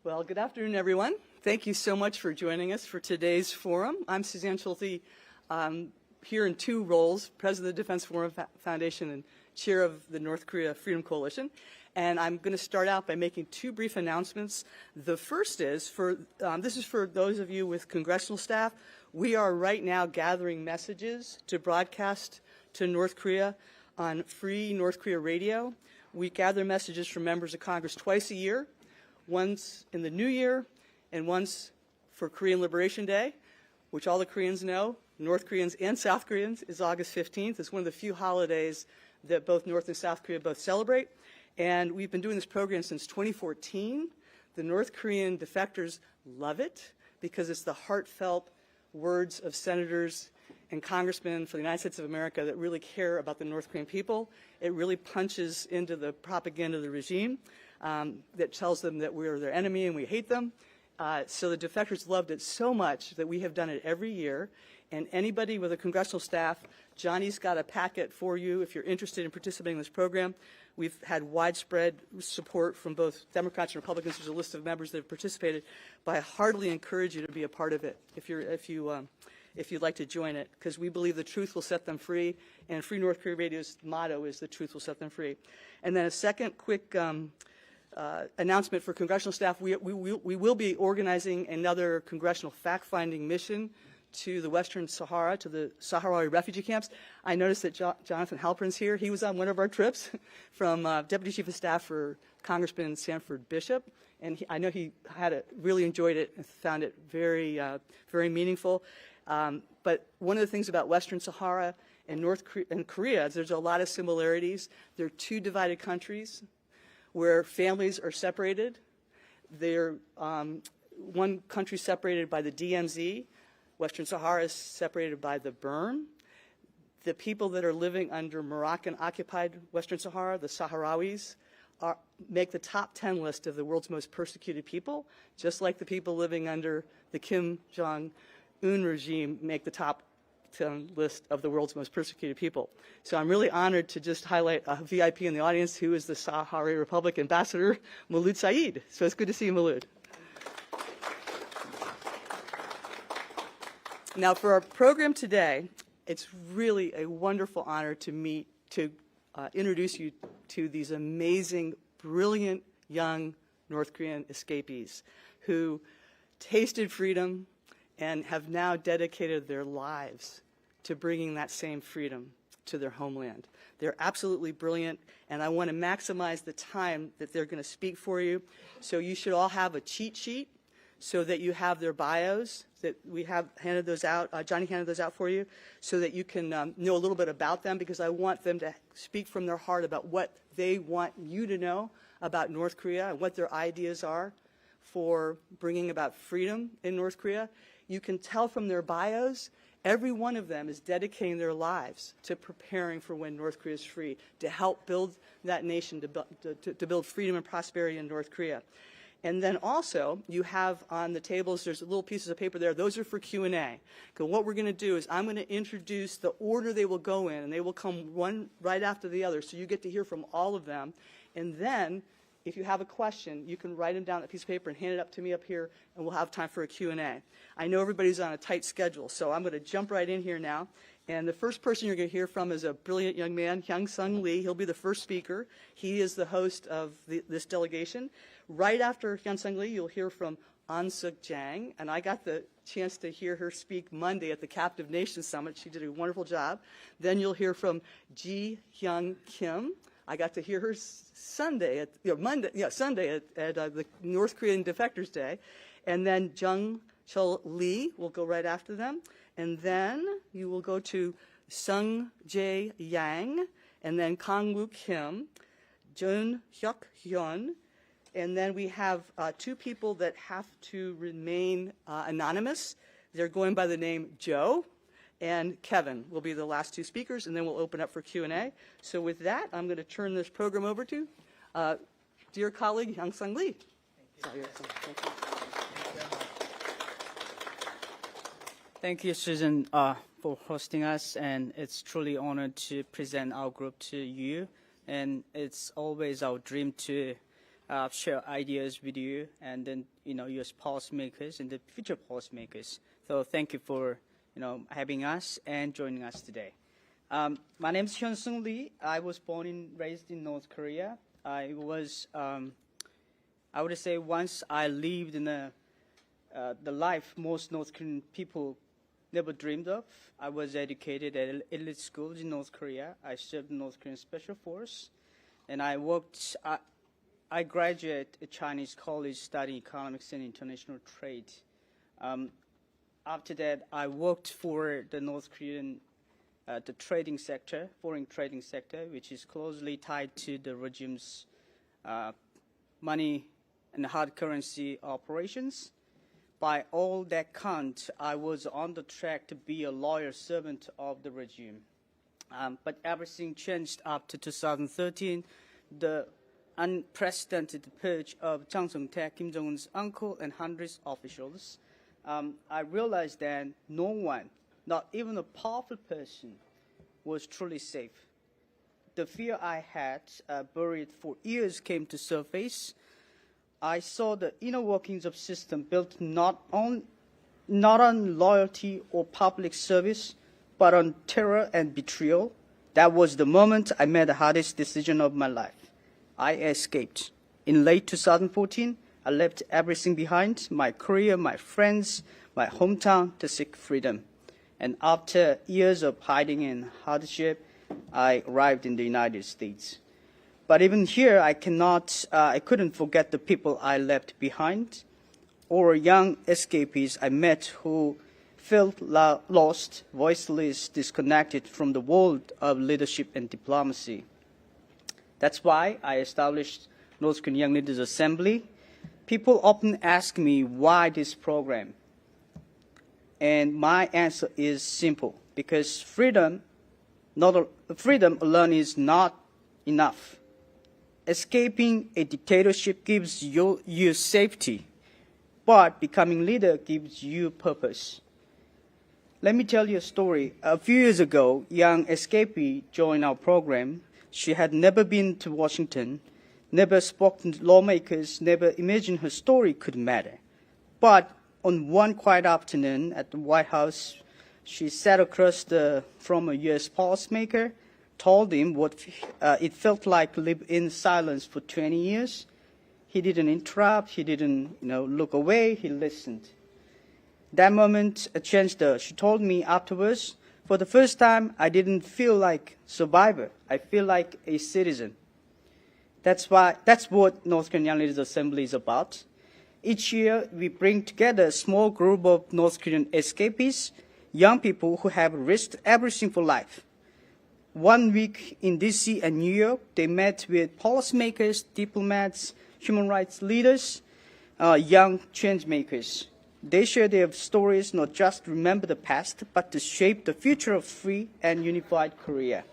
Well, good afternoon, everyone. Thank you so much for joining us for today's forum. I'm Suzanne Schulte, here in two roles, President of the Defense Forum Foundation and Chair of the North Korea Freedom Coalition. And I'm going to start out by making two brief announcements. The first is, this is for those of you with congressional staff. We are right now gathering messages to broadcast to North Korea on free North Korea radio. We gather messages from members of Congress twice a year, once in the new year and once for Korean Liberation Day, which all the Koreans know, North Koreans and South Koreans, is August 15th. It's one of the few holidays that both North and South Korea both celebrate. And we've been doing this program since 2014. The North Korean defectors love it because it's the heartfelt words of senators and congressmen for the United States of America that really care about the North Korean people. It really punches into the propaganda of the regime that tells them that we're their enemy and we hate them. So the defectors loved it so much that we have done it every year. And anybody with a congressional staff, Johnny's got a packet for you if you're interested in participating in this program. We've had widespread support from both Democrats and Republicans. There's a list of members that have participated, but I heartily encourage you to be a part of it if you'd like to join it, because we believe the truth will set them free, and Free North Korea Radio's motto is the truth will set them free. And then a second quick announcement for congressional staff. We will be organizing another congressional fact-finding mission to the Western Sahara, to the Sahrawi refugee camps. I noticed that Jonathan Halpern's here. He was on one of our trips from Deputy Chief of Staff for Congressman Sanford Bishop, and I know he really enjoyed it and found it very, very meaningful. But one of the things about Western Sahara and Korea is there's a lot of similarities. They're two divided countries where families are separated. They're one country separated by the DMZ. Western Sahara is separated by the Burn. The people that are living under Moroccan-occupied Western Sahara, the Sahrawis, make the top 10 list of the world's most persecuted people, just like the people living under the Kim Jong-un regime make the top 10 list of the world's most persecuted people. So I'm really honored to just highlight a VIP in the audience who is the Sahrawi Republic Ambassador, Maulud Saeed. So it's good to see you, Maulud. Now, for our program today, it's really a wonderful honor to introduce you to these amazing, brilliant young North Korean escapees who tasted freedom and have now dedicated their lives to bringing that same freedom to their homeland. They're absolutely brilliant, and I want to maximize the time that they're going to speak for you. So you should all have a cheat sheet so that you have their bios, that we have handed those out. Johnny handed those out for you so that you can know a little bit about them, because I want them to speak from their heart about what they want you to know about North Korea and what their ideas are for bringing about freedom in North Korea. You can tell from their bios, every one of them is dedicating their lives to preparing for when North Korea is free, to help build that nation, to build freedom and prosperity in North Korea. And then also, you have on the tables, there's little pieces of paper there. Those are for Q&A. Because what we're going to do is I'm going to introduce the order they will go in, and they will come one right after the other. So you get to hear from all of them. And then, if you have a question, you can write them down on a piece of paper and hand it up to me up here, and we'll have time for a Q&A. I know everybody's on a tight schedule, so I'm going to jump right in here now. And the first person you're going to hear from is a brilliant young man, Hyong Seung Lee. He'll be the first speaker. He is the host of this delegation. Right after Hyong Seung Lee, you'll hear from Ansuk Jang, and I got the chance to hear her speak Monday at the Captive Nations Summit. She did a wonderful job. Then you'll hear from Hyang Kim. I got to hear her Sunday at the North Korean Defectors Day. And then Jung Cha Lee will go right after them. And then you will go to Sung Jae Yang, and then Kang Kim, Jun Hyuk Hyun. And then we have two people that have to remain anonymous. They're going by the name Joe and Kevin will be the last two speakers, and then we'll open up for Q&A. So with that, I'm going to turn this program over to dear colleague Hyong Seung Lee. Thank you. Thank you, Susan, for hosting us, and it's truly an honor to present our group to you. And it's always our dream to share ideas with you, and then U.S. policymakers and the future policymakers. So thank you for having us and joining us today. My name is Hyong Seung Lee. I was born and raised in North Korea. I would say once I lived in the life most North Korean people never dreamed of. I was educated at elite schools in North Korea. I served in North Korean Special Force, and I graduated at Chinese college studying economics and international trade. After that, I worked for the North Korean the trading sector, foreign trading sector, which is closely tied to the regime's money and hard currency operations. By all that count, I was on the track to be a loyal servant of the regime. But everything changed after 2013, the unprecedented purge of Jang Song-taek, Kim Jong-un's uncle, and hundreds of officials. I realized that no one, not even a powerful person, was truly safe. The fear I had buried for years came to surface. I saw the inner workings of system built not on loyalty or public service, but on terror and betrayal. That was the moment I made the hardest decision of my life. I escaped. In late 2014, I left everything behind, my career, my friends, my hometown, to seek freedom. And after years of hiding and hardship, I arrived in the United States. But even here, I couldn't forget the people I left behind, or young escapees I met who felt lost, voiceless, disconnected from the world of leadership and diplomacy. That's why I established North Korean Young Leaders Assembly. People often ask me why this program. And my answer is simple, because freedom alone is not enough. Escaping a dictatorship gives you safety, but becoming leader gives you purpose. Let me tell you a story. A few years ago, young escapee joined our program. She had never been to Washington, never spoken to lawmakers, never imagined her story could matter. But on one quiet afternoon at the White House, she sat across from a U.S. policymaker, told him what it felt like to live in silence for 20 years. He didn't interrupt. He didn't look away. He listened. That moment changed her. She told me afterwards, for the first time, I didn't feel like a survivor. I feel like a citizen. That's what North Korean Young Leaders Assembly is about. Each year, we bring together a small group of North Korean escapees, young people who have risked everything for life. 1 week in D.C. and New York, they met with policymakers, diplomats, human rights leaders, young change makers. They share their stories not just to remember the past, but to shape the future of free and unified Korea.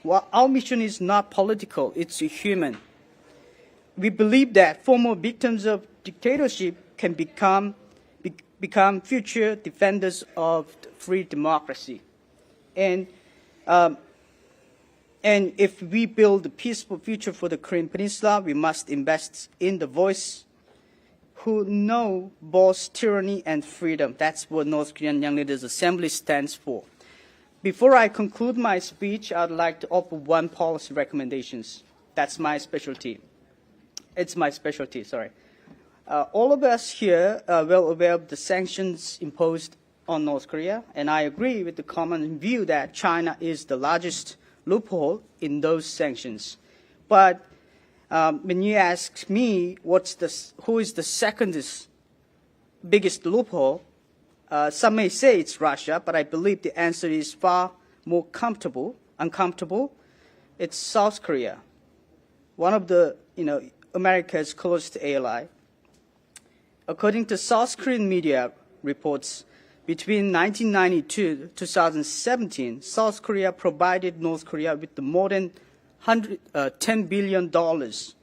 Well, our mission is not political, it's human. We believe that former victims of dictatorship can become future defenders of free democracy. And if we build a peaceful future for the Korean Peninsula, we must invest in the voice who know both tyranny and freedom. That's what North Korean Young Leaders Assembly stands for. Before I conclude my speech, I'd like to offer one policy recommendations. That's my specialty. It's my specialty, sorry. All of us here are well aware of the sanctions imposed on North Korea, and I agree with the common view that China is the largest loophole in those sanctions. But when you ask me who is the second biggest loophole, some may say it's Russia, but I believe the answer is far more uncomfortable. It's South Korea, one of the America's closest ally. According to South Korean media reports, between 1992 to 2017, South Korea provided North Korea with more than $10 billion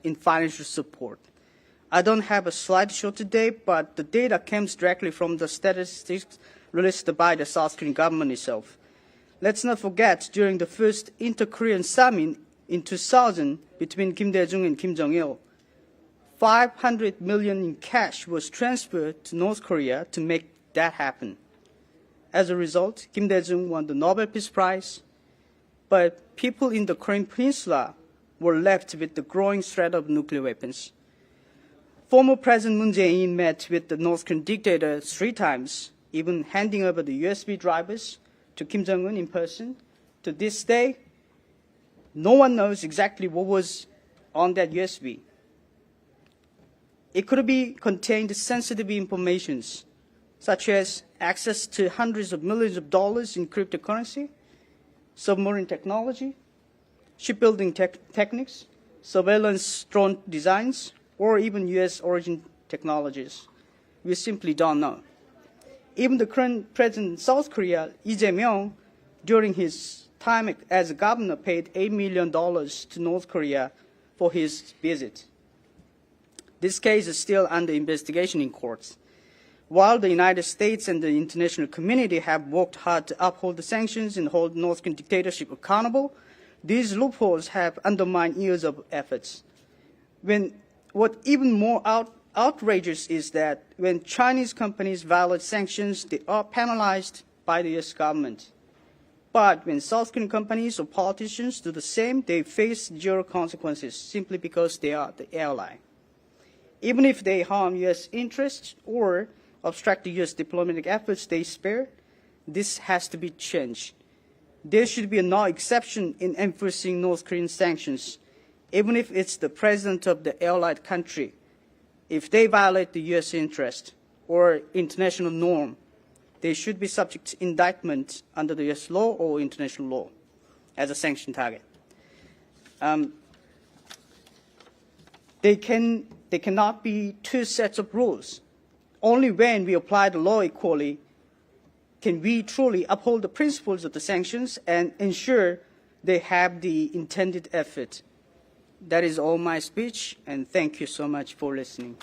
in financial support. I don't have a slideshow today, but the data comes directly from the statistics released by the South Korean government itself. Let's not forget, during the first inter-Korean summit in 2000 between Kim Dae-jung and Kim Jong-il, 500 million in cash was transferred to North Korea to make that happen. As a result, Kim Dae-jung won the Nobel Peace Prize, but people in the Korean Peninsula were left with the growing threat of nuclear weapons. Former President Moon Jae-in met with the North Korean dictator 3 times, even handing over the USB drivers to Kim Jong-un in person. To this day, no one knows exactly what was on that USB. It could be contained sensitive information, such as access to hundreds of millions of dollars in cryptocurrency, submarine technology, shipbuilding techniques, surveillance drone designs, or even U.S. origin technologies. We simply don't know. Even the current president of South Korea, Lee Jae-myung, during his time as a governor, paid $8 million to North Korea for his visit. This case is still under investigation in courts. While the United States and the international community have worked hard to uphold the sanctions and hold North Korean dictatorship accountable, these loopholes have undermined years of efforts. What even more outrageous is that when Chinese companies violate sanctions, they are penalized by the U.S. government. But when South Korean companies or politicians do the same, they face zero consequences simply because they are the ally. Even if they harm U.S. interests or obstruct the U.S. diplomatic efforts they spare, this has to be changed. There should be no exception in enforcing North Korean sanctions, even if it's the president of the allied country. If they violate the U.S. interest or international norm, they should be subject to indictment under the U.S. law or international law as a sanction target. There cannot be 2 sets of rules. Only when we apply the law equally can we truly uphold the principles of the sanctions and ensure they have the intended effect. That is all my speech, and thank you so much for listening.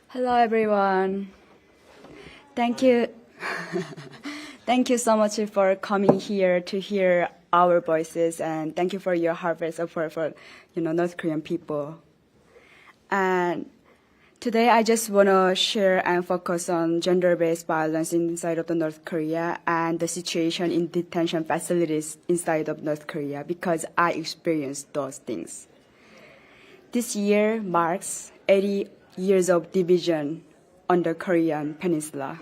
Hello, everyone. Thank you. Thank you so much for coming here to hear our voices, and thank you for your heartfelt support for, North Korean people. And today, I just want to share and focus on gender-based violence inside of the North Korea and the situation in detention facilities inside of North Korea, because I experienced those things. This year marks 80 years of division on the Korean peninsula.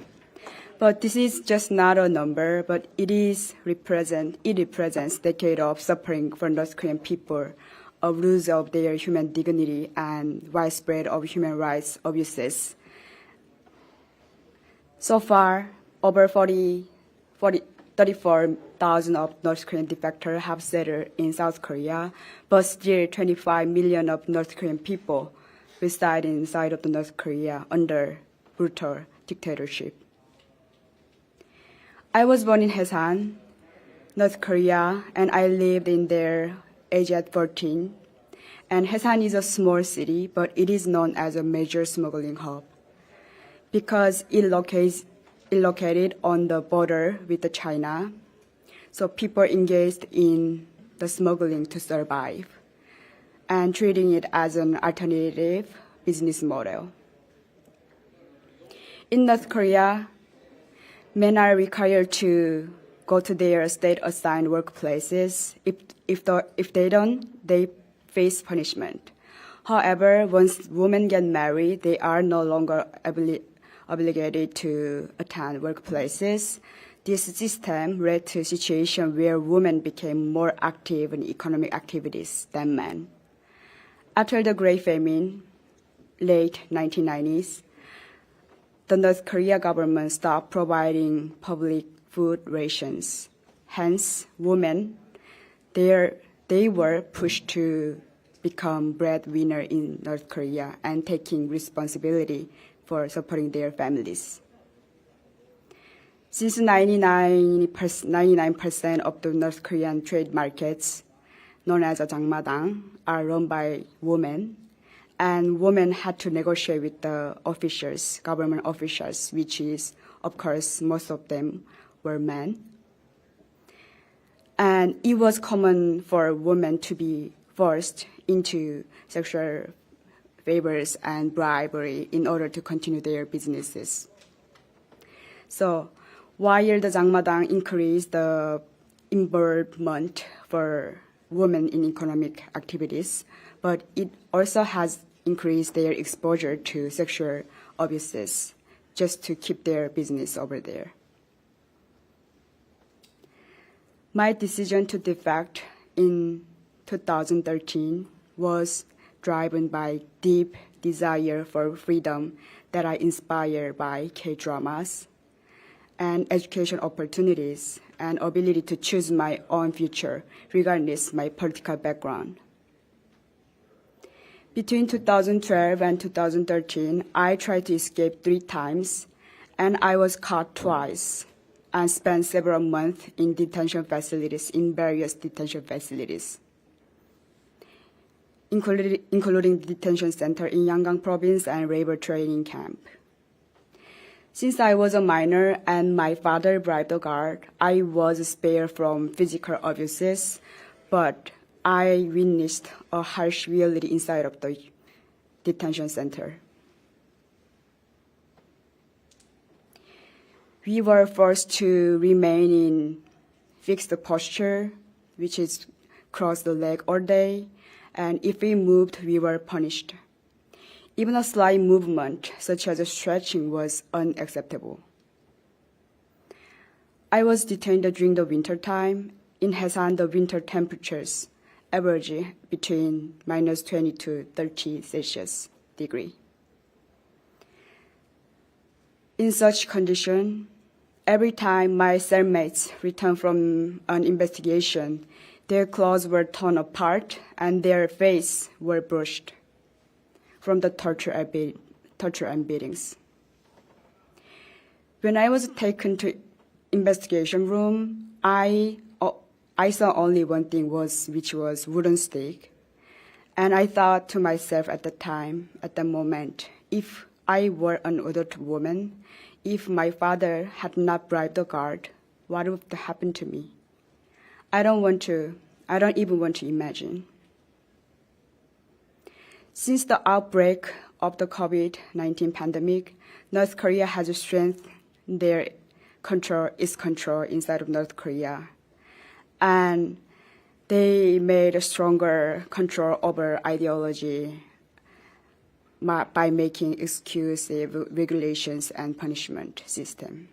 But this is just not a number, but it represents decades of suffering for North Korean people, of loss of their human dignity and widespread of human rights abuses. So far, over 34,000 of North Korean defectors have settled in South Korea, but still 25 million of North Korean people reside inside of the North Korea under brutal dictatorship. I was born in Haesan, North Korea, and I lived in there age at 14. And Haesan is a small city, but it is known as a major smuggling hub because it located on the border with China. So people engaged in the smuggling to survive and treating it as an alternative business model. In North Korea, men are required to go to their state-assigned workplaces. If they don't, they face punishment. However, once women get married, they are no longer obligated to attend workplaces. This system led to a situation where women became more active in economic activities than men. After the Great Famine, late 1990s, the North Korea government stopped providing public food rations. Hence, women, they were pushed to become breadwinner in North Korea and taking responsibility for supporting their families. Since 99% of the North Korean trade markets, known as a Jangmadang, are run by women, and women had to negotiate with the officials, government officials, which is, of course, most of them were men. And it was common for women to be forced into sexual favors and bribery in order to continue their businesses. So while the Jangmadang increased the involvement for women in economic activities, but it also has increased their exposure to sexual abuses just to keep their business over there. My decision to defect in 2013 was driven by deep desire for freedom that I inspired by K-dramas and education opportunities and ability to choose my own future regardless my political background. Between 2012 and 2013, I tried to escape 3 times, and I was caught twice and spent several months in detention facilities, in various detention facilities, including the detention center in Yangon province and labor training camp. Since I was a minor and my father bribed the guard, I was spared from physical abuses, but I witnessed a harsh reality inside of the detention center. We were forced to remain in fixed posture, which is cross the leg all day, and if we moved, we were punished. Even a slight movement, such as stretching, was unacceptable. I was detained during the winter time. In Hasan, the winter temperatures average between -20 to 30 Celsius degree. In such condition, every time my cellmates returned from an investigation, their clothes were torn apart and their faces were brushed from the torture and beatings. When I was taken to investigation room, I saw only one thing, which was wooden stick. And I thought to myself at the moment, if I were an adult woman, if my father had not bribed the guard, what would happen to me? I don't even want to imagine. Since the outbreak of the COVID-19 pandemic, North Korea has strengthened its control inside of North Korea. And they made a stronger control over ideology by making exclusive regulations and punishment system.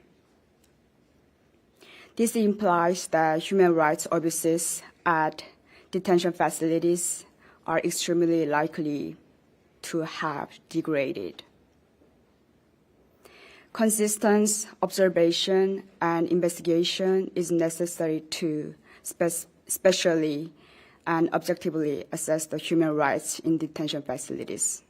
This implies that human rights abuses at detention facilities are extremely likely to have degraded. Consistent observation and investigation is necessary to specially and objectively assess the human rights in detention facilities.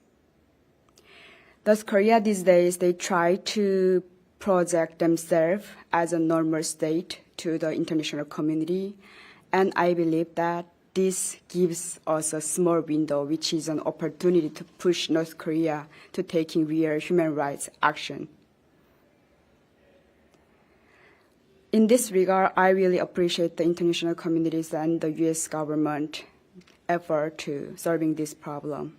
Thus, Korea these days, they try to project themselves as a normal state to the international community, and I believe that this gives us a small window, which is an opportunity to push North Korea to taking real human rights action. In this regard, I really appreciate the international communities and the U.S. government effort to solving this problem.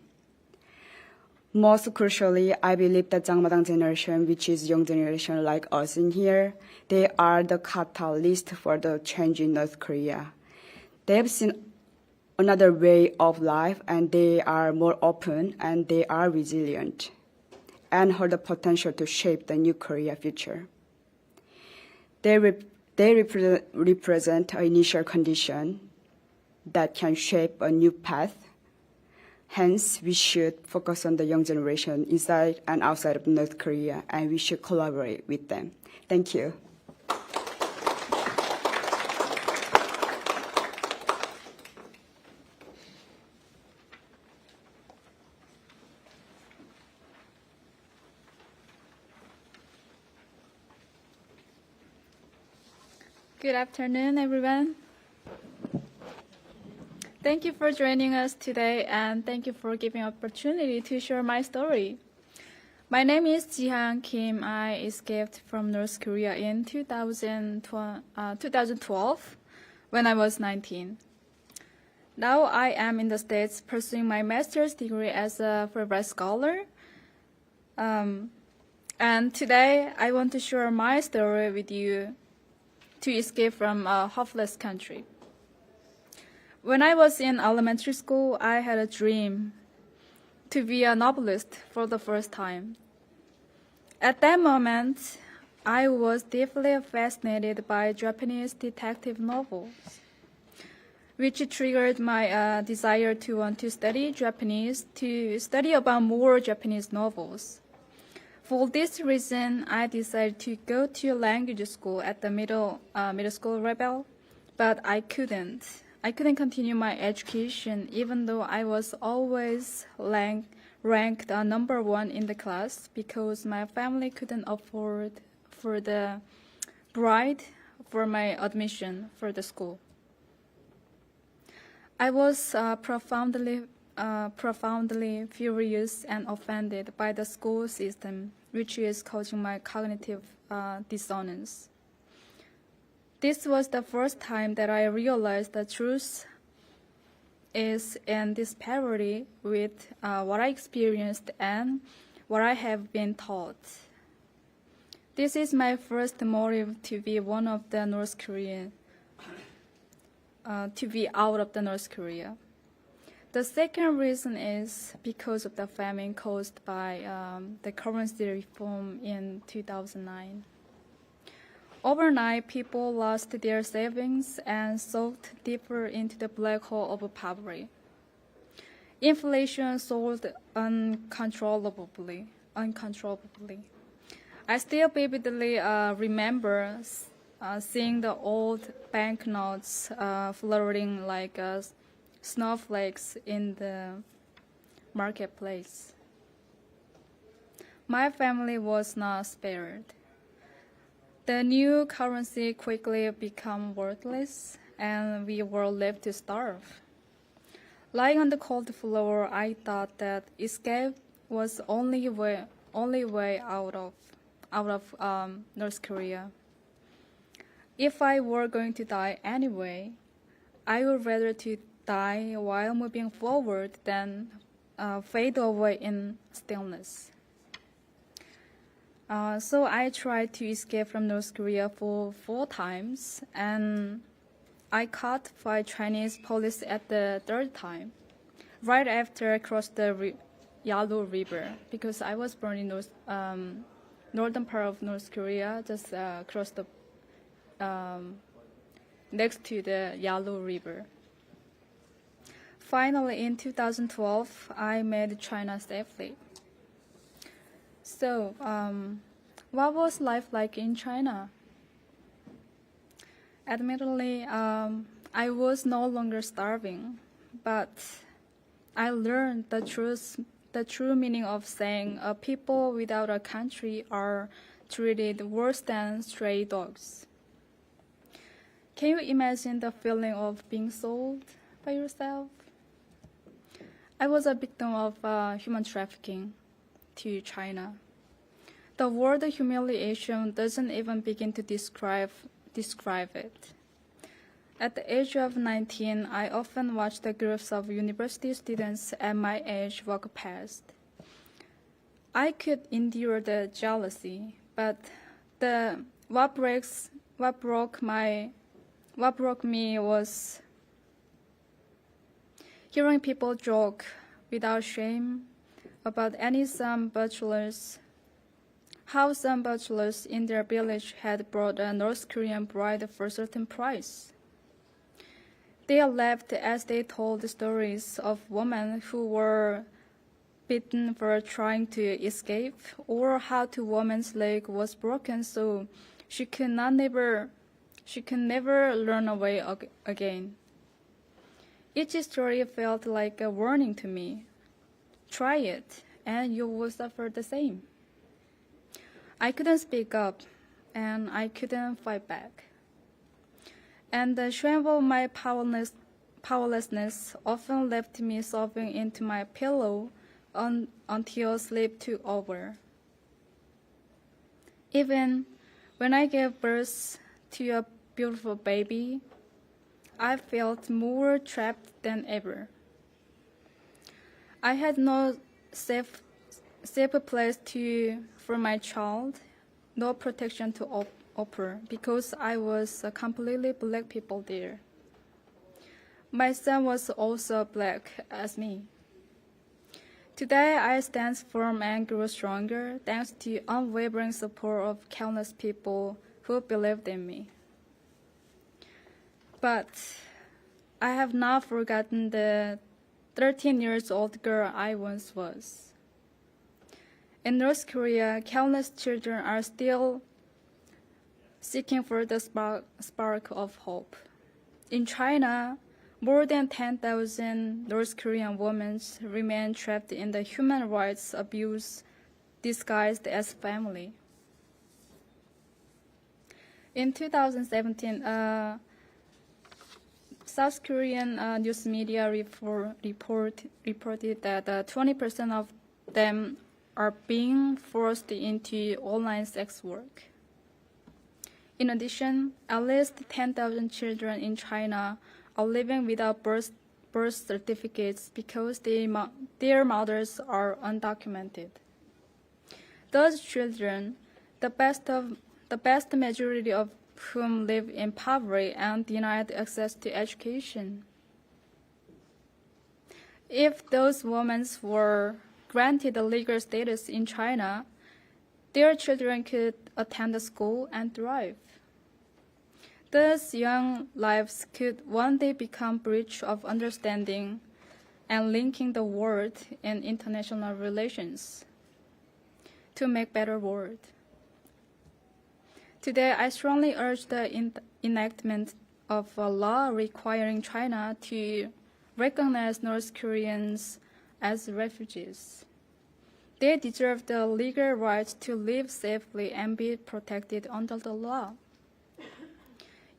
Most crucially, I believe that Jangmadang generation, which is young generation like us in here, they are the catalyst for the change in North Korea. They have seen another way of life, and they are more open, and they are resilient, and have the potential to shape the new Korea future. They represent an initial condition that can shape a new path. Hence, we should focus on the young generation inside and outside of North Korea, and we should collaborate with them. Thank you. Good afternoon, everyone. Thank you for joining us today, and thank you for giving opportunity to share my story. My name is Hyang Kim. I escaped from North Korea in 2012 when I was 19. Now I am in the States pursuing my master's degree as a Fulbright scholar. And today I want to share my story with you to escape from a hopeless country. When I was in elementary school, I had a dream to be a novelist for the first time. At that moment, I was deeply fascinated by Japanese detective novels, which triggered my desire to want to study Japanese, to study about more Japanese novels. For this reason, I decided to go to language school at the middle school level, but I couldn't. I couldn't continue my education even though I was always ranked number 1 in the class because my family couldn't afford for the bride for my admission for the school. I was profoundly furious and offended by the school system, which is causing my cognitive dissonance. This was the first time that I realized the truth is in disparity with what I experienced and what I have been taught. This is my first motive to be one of the North Korean, to be out of the North Korea. The second reason is because of the famine caused by the currency reform in 2009. Overnight, people lost their savings and sucked deeper into the black hole of poverty. Inflation soared uncontrollably. I still vividly remember seeing the old banknotes floating like snowflakes in the marketplace. My family was not spared. The new currency quickly became worthless, and we were left to starve. Lying on the cold floor, I thought that escape was only way out of North Korea. If I were going to die anyway, I would rather to die while moving forward than fade away in stillness. So I tried to escape from North Korea for 4 times, and I caught 5 Chinese police at the 3rd time, right after I crossed the Yalu River, because I was born in northern part of North Korea, just across the next to the Yalu River. Finally, in 2012, I made China safely. So, what was life like in China? Admittedly, I was no longer starving, but I learned the true meaning of saying people without a country are treated worse than stray dogs. Can you imagine the feeling of being sold by yourself? I was a victim of human trafficking to China. The word humiliation doesn't even begin to describe it. At the age of 19, I often watched the groups of university students at my age walk past. I could endure the jealousy, but what broke me was hearing people joke without shame about how some bachelors in their village had brought a North Korean bride for a certain price. They laughed as they told stories of women who were beaten for trying to escape, or how the woman's leg was broken so she could never learn a way again. Each story felt like a warning to me. Try it, and you will suffer the same. I couldn't speak up, and I couldn't fight back. and the shame of my powerlessness often left me sobbing into my pillow until sleep took over. Even when I gave birth to a beautiful baby, I felt more trapped than ever. I had no safe place for my child, no protection to offer, because I was completely black people there. My son was also black as me. Today I stand firm and grow stronger thanks to unwavering support of countless people who believed in me. But I have not forgotten the 13-year-old girl I once was. In North Korea, countless children are still seeking for the spark of hope. In China, more than 10,000 North Korean women remain trapped in the human rights abuse disguised as family. In 2017, South Korean news media reported that 20% of them are being forced into online sex work. In addition, at least 10,000 children in China are living without birth certificates because their mothers are undocumented. Those children, the vast majority of whom live in poverty and denied access to education. If those women were granted a legal status in China, their children could attend school and thrive. Those young lives could one day become bridge of understanding and linking the world in international relations to make better world. Today, I strongly urge the enactment of a law requiring China to recognize North Koreans as refugees. They deserve the legal right to live safely and be protected under the law.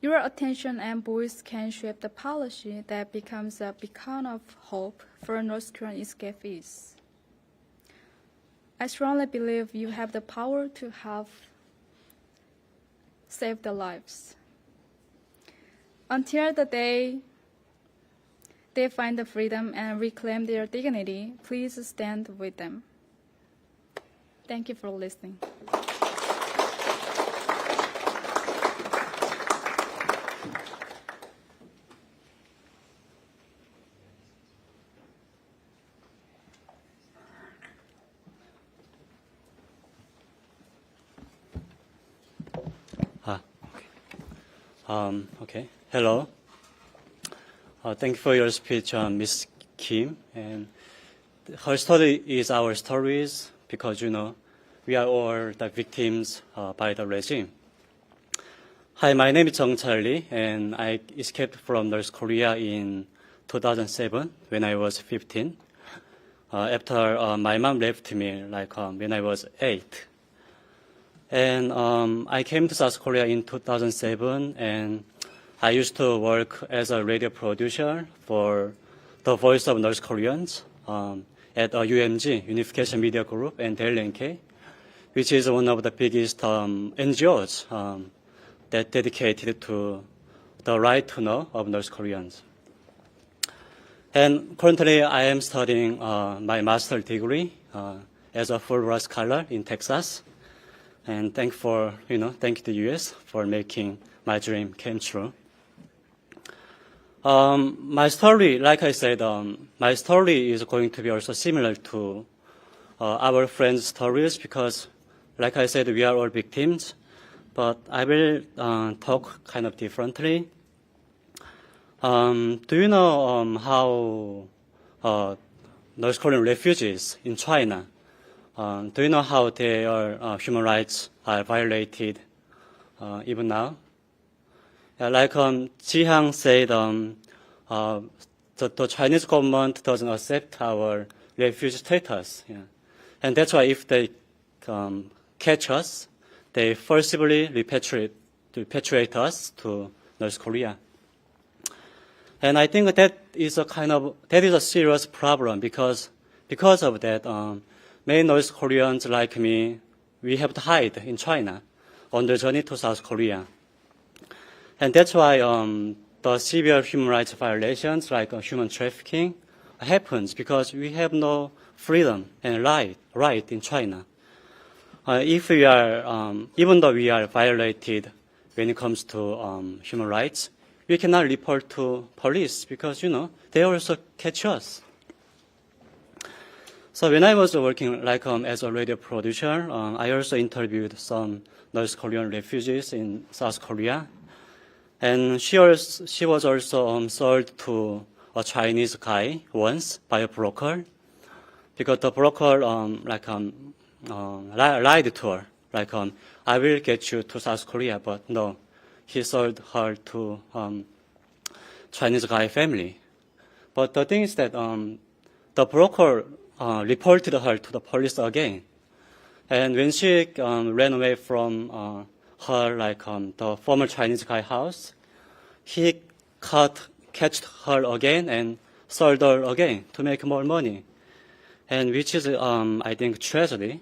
Your attention and voice can shape the policy that becomes a beacon of hope for North Korean escapees. I strongly believe you have the power to help save their lives. Until the day they find the freedom and reclaim their dignity, please stand with them. Thank you for listening. Okay. Hello. Thank you for your speech, Ms. Kim. And her story is our stories because, we are all the victims by the regime. Hi, my name is Jung Cha Lee, and I escaped from North Korea in 2007 when I was 15. After my mom left me, when I was 8. And I came to South Korea in 2007, and I used to work as a radio producer for the Voice of North Koreans at UMG, Unification Media Group, and Daily NK, which is one of the biggest NGOs that dedicated to the right to know of North Koreans. And currently, I am studying my master's degree as a Fulbright scholar in Texas. And thank the U.S. for making my dream come true. My story, like I said, my story is going to be also similar to our friends' stories because, like I said, we are all victims. But I will talk kind of differently. Do you know how North Korean refugees in China? Do you know how their human rights are violated even now? Like Hyang said, the Chinese government doesn't accept our refugee status. Yeah. And that's why if they catch us, they forcibly repatriate us to North Korea. And I think that is a serious problem because of that, many North Koreans like me, we have to hide in China on the journey to South Korea. And that's why the severe human rights violations like human trafficking happens because we have no freedom and right in China. If we are, even though we are violated when it comes to human rights, we cannot report to police because, they also catch us. So when I was working as a radio producer, I also interviewed some North Korean refugees in South Korea. And she was also sold to a Chinese guy once by a broker because the broker lied to her, I will get you to South Korea, but no, he sold her to Chinese guy family. But the thing is that the broker reported her to the police again. And when she ran away from her, the former Chinese guy house, he catched her again and sold her again to make more money. And which is, I think, tragedy.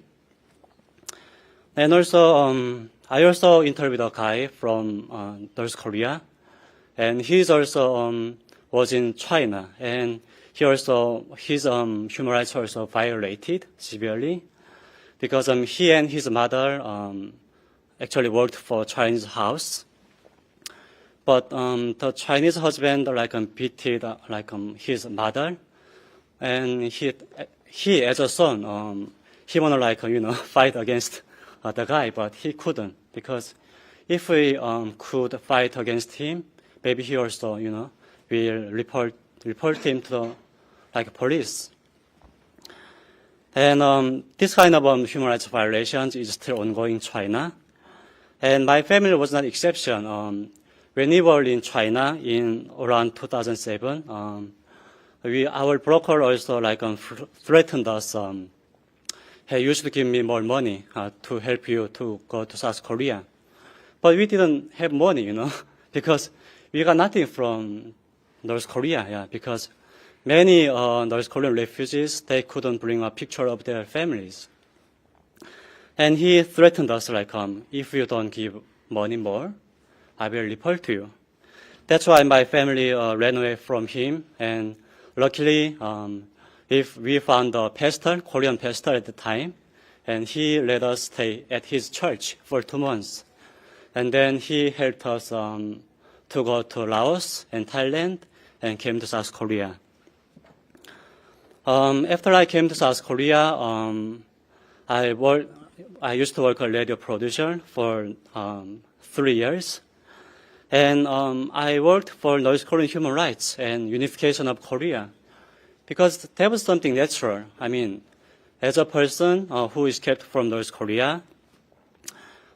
And also, I also interviewed a guy from North Korea, and he's also was in China, and his human rights were also violated severely because he and his mother actually worked for Chinese house, but the Chinese husband beat his mother, and he as a son he wanna fight against the guy, but he couldn't because if we could fight against him, maybe he also will report him to the police. And this kind of human rights violations is still ongoing in China. And my family was not exception. When we were in China in around 2007, our broker also threatened us. Hey, you should give me more money to help you to go to South Korea. But we didn't have money, because we got nothing from North Korea, because many North Korean refugees, they couldn't bring a picture of their families. And he threatened us if you don't give money more, I will report to you. That's why my family ran away from him, and luckily, if we found a pastor, Korean pastor at the time, and he let us stay at his church for 2 months. And then he helped us to go to Laos and Thailand and came to South Korea. After I came to South Korea, I used to work as a radio producer for 3 years. And I worked for North Korean human rights and unification of Korea. Because that was something natural. I mean, as a person who is kept from North Korea,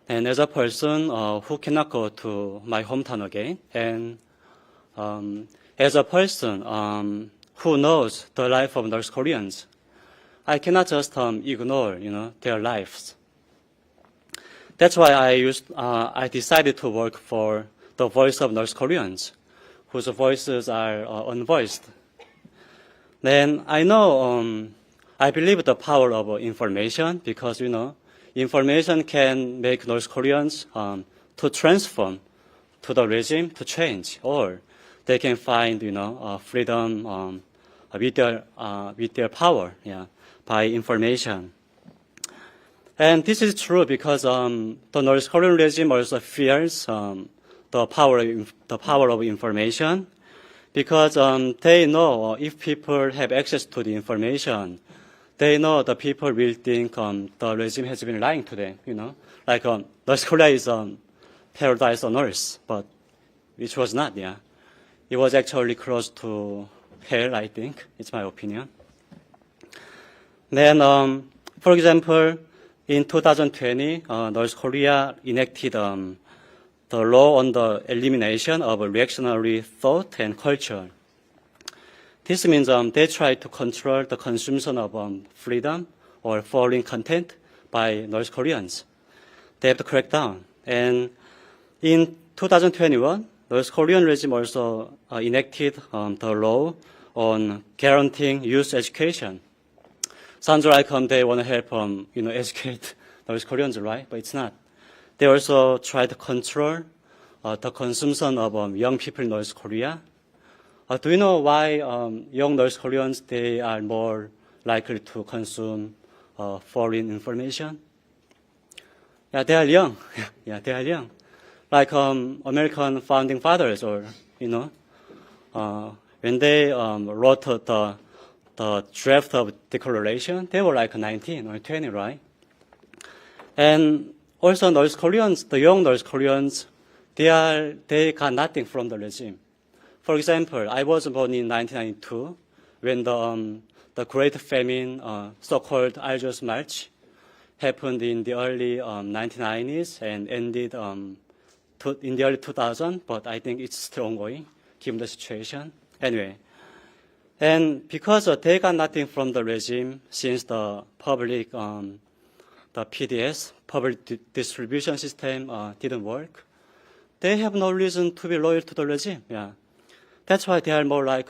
and as a person who cannot go to my hometown again, and as a person who knows the life of North Koreans, I cannot just ignore, their lives. That's why I decided to work for the voice of North Koreans, whose voices are unvoiced. Then I know, I believe the power of information because, information can make North Koreans to transform to the regime to change, or they can find, freedom with their power, by information. And this is true because the North Korean regime also fears the power of information. Because they know if people have access to the information, they know the people will think the regime has been lying to them, North Korea is paradise on earth, but which was not, It was actually close to hell, I think. It's my opinion. Then, for example, in 2020, North Korea enacted the law on the elimination of reactionary thought and culture. This means they try to control the consumption of freedom or foreign content by North Koreans. They have to crack down. And in 2021, North Korean regime also enacted the law on guaranteeing youth education. Sounds like they want to help educate North Koreans, right? But it's not. They also try to control the consumption of young people in North Korea. Do you know why young North Koreans, they are more likely to consume foreign information? Yeah, they are young. Yeah, they are young. Like American founding fathers, or when they wrote the draft of declaration, they were like 19 or 20, right? And also North Koreans, the young North Koreans, they got nothing from the regime. For example, I was born in 1992 when the Great Famine, so-called Algiers March, happened in the early 1990s and ended in the early 2000s, but I think it's still ongoing, given the situation. Anyway, and because they got nothing from the regime since the public, the PDS, public distribution system didn't work, they have no reason to be loyal to the regime. Yeah, that's why they are more like,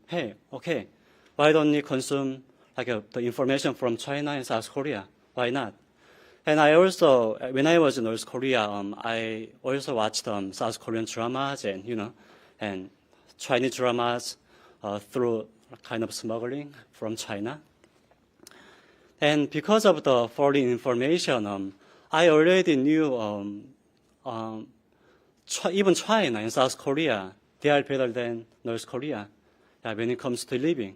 hey, okay, why don't we consume like the information from China and South Korea? Why not? And I also, when I was in North Korea, I also watched South Korean dramas and Chinese dramas through kind of smuggling from China. And because of the foreign information, I already knew even China and South Korea, they are better than North Korea when it comes to living.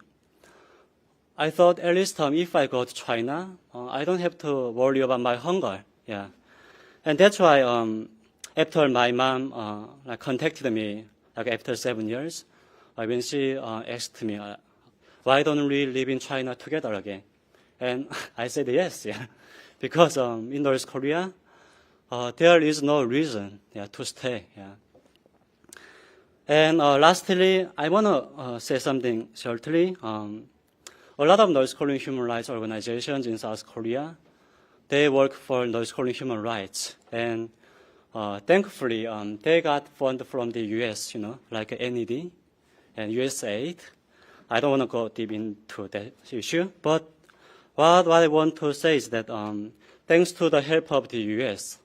I thought at least if I go to China, I don't have to worry about my hunger. Yeah, and that's why after my mom contacted me after 7 years, when she asked me, why don't we live in China together again? And I said yes, yeah, because in North Korea, there is no reason to stay. Yeah. And lastly, I want to say something shortly. A lot of North Korean human rights organizations in South Korea, they work for North Korean human rights. And thankfully, they got funded from the US, like NED and USAID. I don't want to go deep into that issue, but what I want to say is that thanks to the help of the US,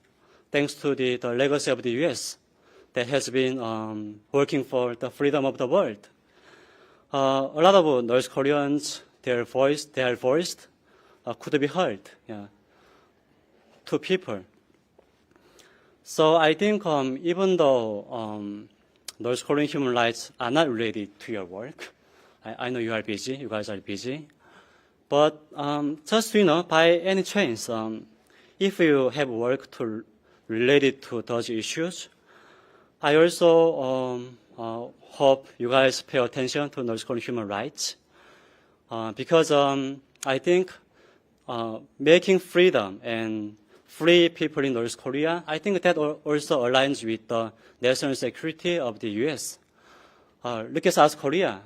thanks to the legacy of the US that has been working for the freedom of the world, a lot of North Koreans, their voice could be heard to people. So I think even though North Korean human rights are not related to your work, I know you are busy, you guys are busy, but just by any chance, if you have work related to those issues, I also hope you guys pay attention to North Korean human rights. Because I think making freedom and free people in North Korea, I think that also aligns with the national security of the U.S. Look at South Korea.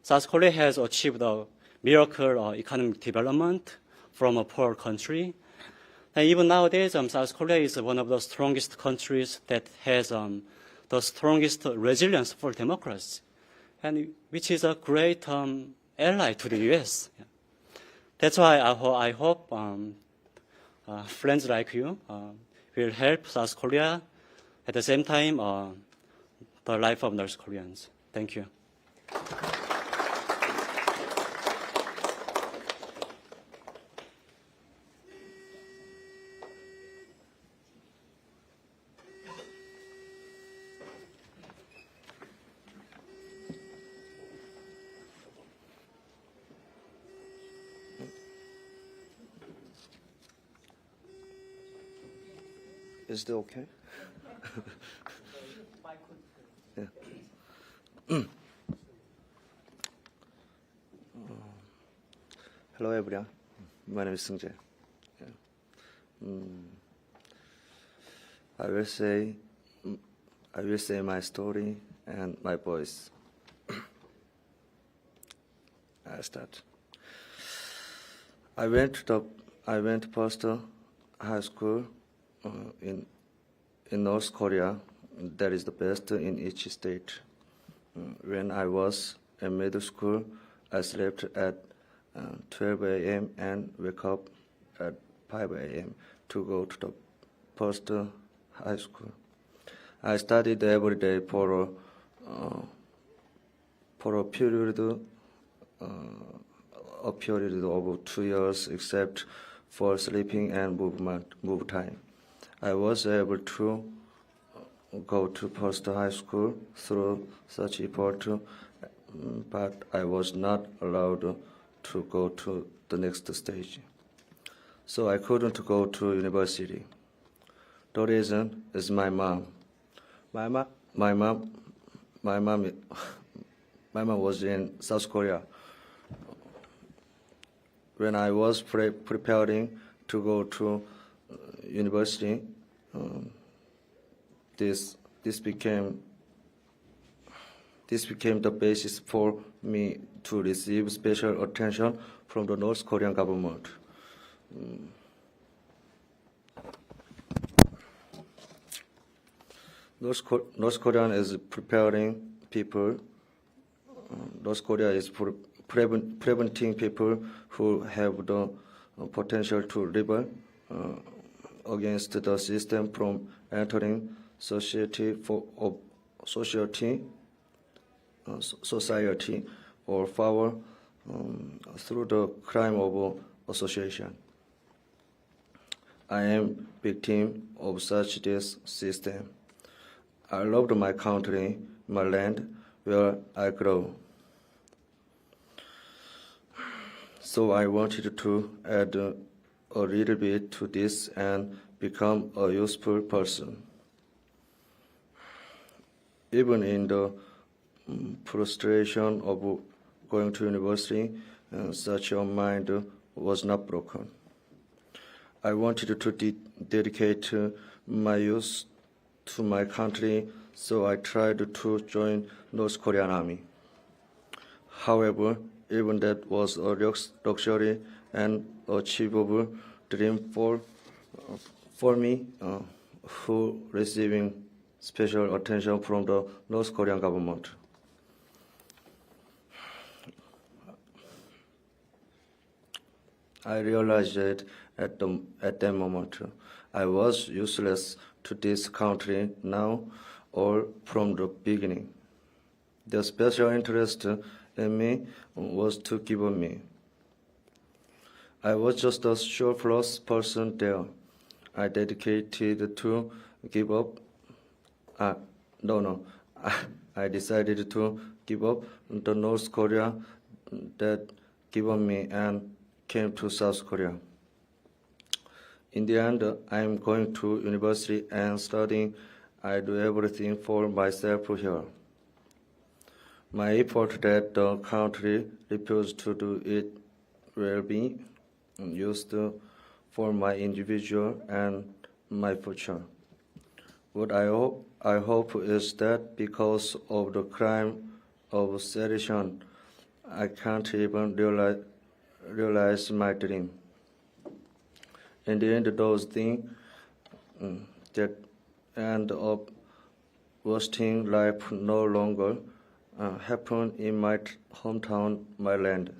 South Korea has achieved a miracle economic development from a poor country. And even nowadays, South Korea is one of the strongest countries that has the strongest resilience for democracy, and which is a great ally to the U.S. That's why I hope friends like you will help South Korea at the same time the life of North Koreans. Thank you. Is it okay? Yeah. Hello, everyone. My name is Seung Jae. Yeah. I will say my story and my voice. I'll start. I went first high school in North Korea that is the best in each state. When I was in middle school, I slept at 12 a.m. and wake up at 5 a.m. to go to the first high school. I studied every day for a period of 2 years, except for sleeping and move time. I was able to go to first high school through such effort, but I was not allowed to go to the next stage. So I couldn't go to university. The reason is my mom. My mom was in South Korea. When I was preparing to go to university, this became the basis for me to receive special attention from the North Korean government. North Korea is preparing people. North Korea is preventing people who have the potential to rebel against the system from entering society or power through the crime of association. I am victim of such this system. I loved my country, my land, where I grew. So I wanted to add a little bit to this and become a useful person. Even in the frustration of going to university, such a mind was not broken. I wanted to dedicate my youth to my country, so I tried to join North Korean Army. However, even that was a luxury and achievable dream for me, who receiving special attention from the North Korean government. I realized that at that moment I was useless to this country now or from the beginning. The special interest in me was to give me. I was just a surplus person there. I dedicated to give up. I decided to give up the North Korea that given me and came to South Korea. In the end, I am going to university and studying. I do everything for myself here. My effort that the country refused to do it will be used for my individual and my future. What I hope is that because of the crime of sedition, I can't even realize my dream. In the end, those things that end up wasting life no longer happen in my hometown, my land.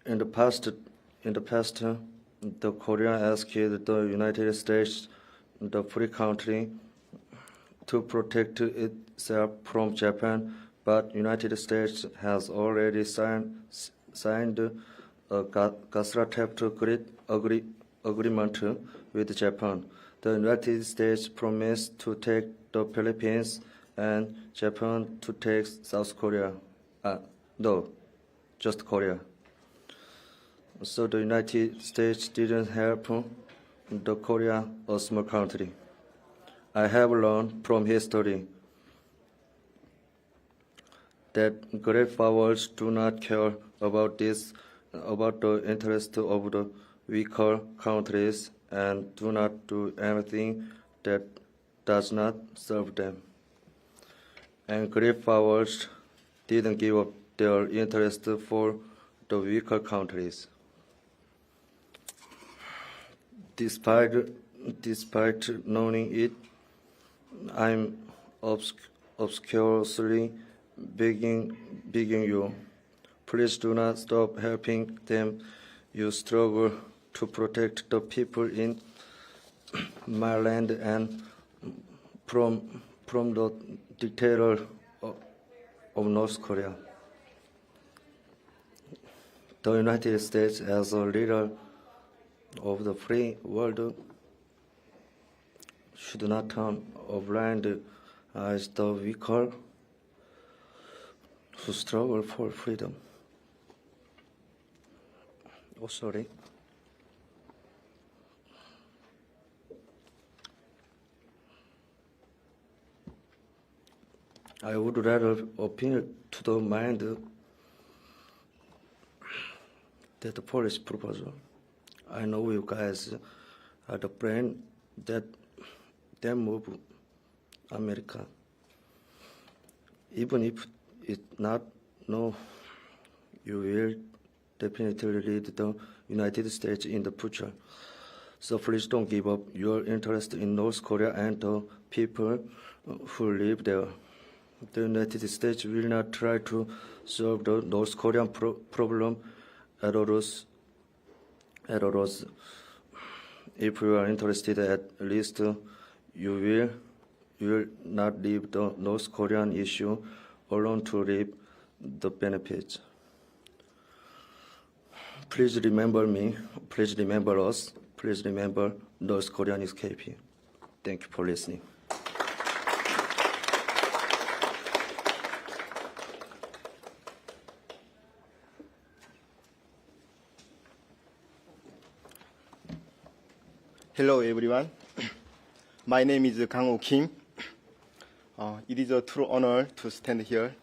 In the past, the Korea asked the United States, the free country, to protect itself from Japan, but United States has already signed a gasrotect agreement with Japan. The United States promised to take the Philippines and Japan to take South Korea. No, just Korea. So the United States didn't help the Korea, a small country. I have learned from history that great powers do not care about the interest of the weaker countries and do not do anything that does not serve them. And great powers didn't give up their interest for the weaker countries. Despite despite knowing it, I'm obscurely begging you, please do not stop helping them. You struggle to protect the people in my land and from the dictator of North Korea. The United States, as a leader of the free world, should not turn a blind eye to the weaker who struggle for freedom. Oh, sorry. I would rather appeal to the mind that the Polish proposal. I know you guys are the brain that move America. Even if it's not, no, you will definitely lead the United States in the future. So please don't give up your interest in North Korea and the people who live there. The United States will not try to solve the North Korean problem at all. If you are interested, at least you will not leave the North Korean issue alone to reap the benefits. Please remember me, please remember us, please remember North Korean is KP. Thank you for listening. Hello, everyone. My name is Kang Kim. It is a true honor to stand here.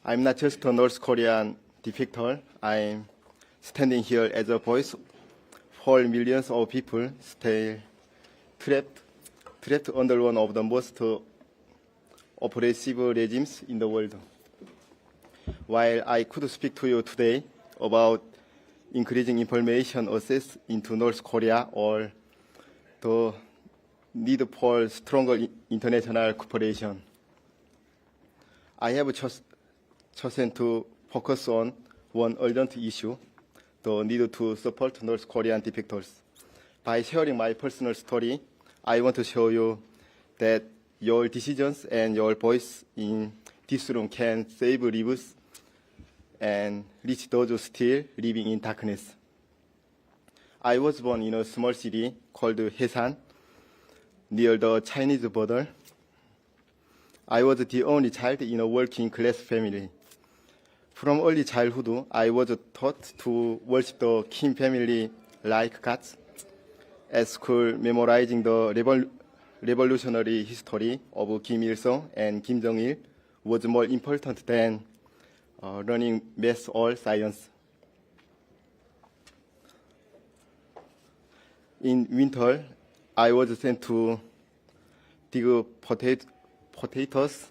I'm not just a North Korean defector. I'm standing here as a voice for millions of people still trapped under one of the most oppressive regimes in the world. While I could speak to you today about increasing information access into North Korea or the need for stronger international cooperation, I have chosen to focus on one urgent issue, the need to support North Korean defectors. By sharing my personal story, I want to show you that your decisions and your voice in this room can save lives and reach those still living in darkness. I was born in a small city called Haesan, near the Chinese border. I was the only child in a working-class family. From early childhood, I was taught to worship the Kim family like gods. At school, memorizing the revolutionary history of Kim Il-sung and Kim Jong-il was more important than learning math or science. In winter, I was sent to dig potatoes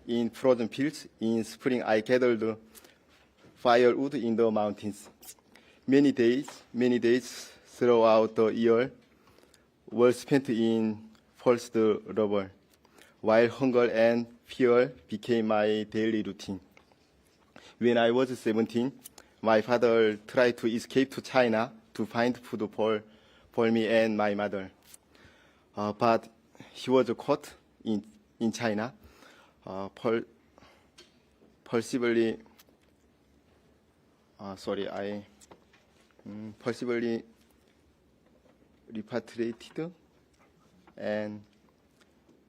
in frozen fields. In spring, I gathered firewood in the mountains. Many days throughout the year were spent in forced labor, while hunger and fear became my daily routine. When I was 17, my father tried to escape to China to find food for me and my mother. But he was caught in China, possibly repatriated and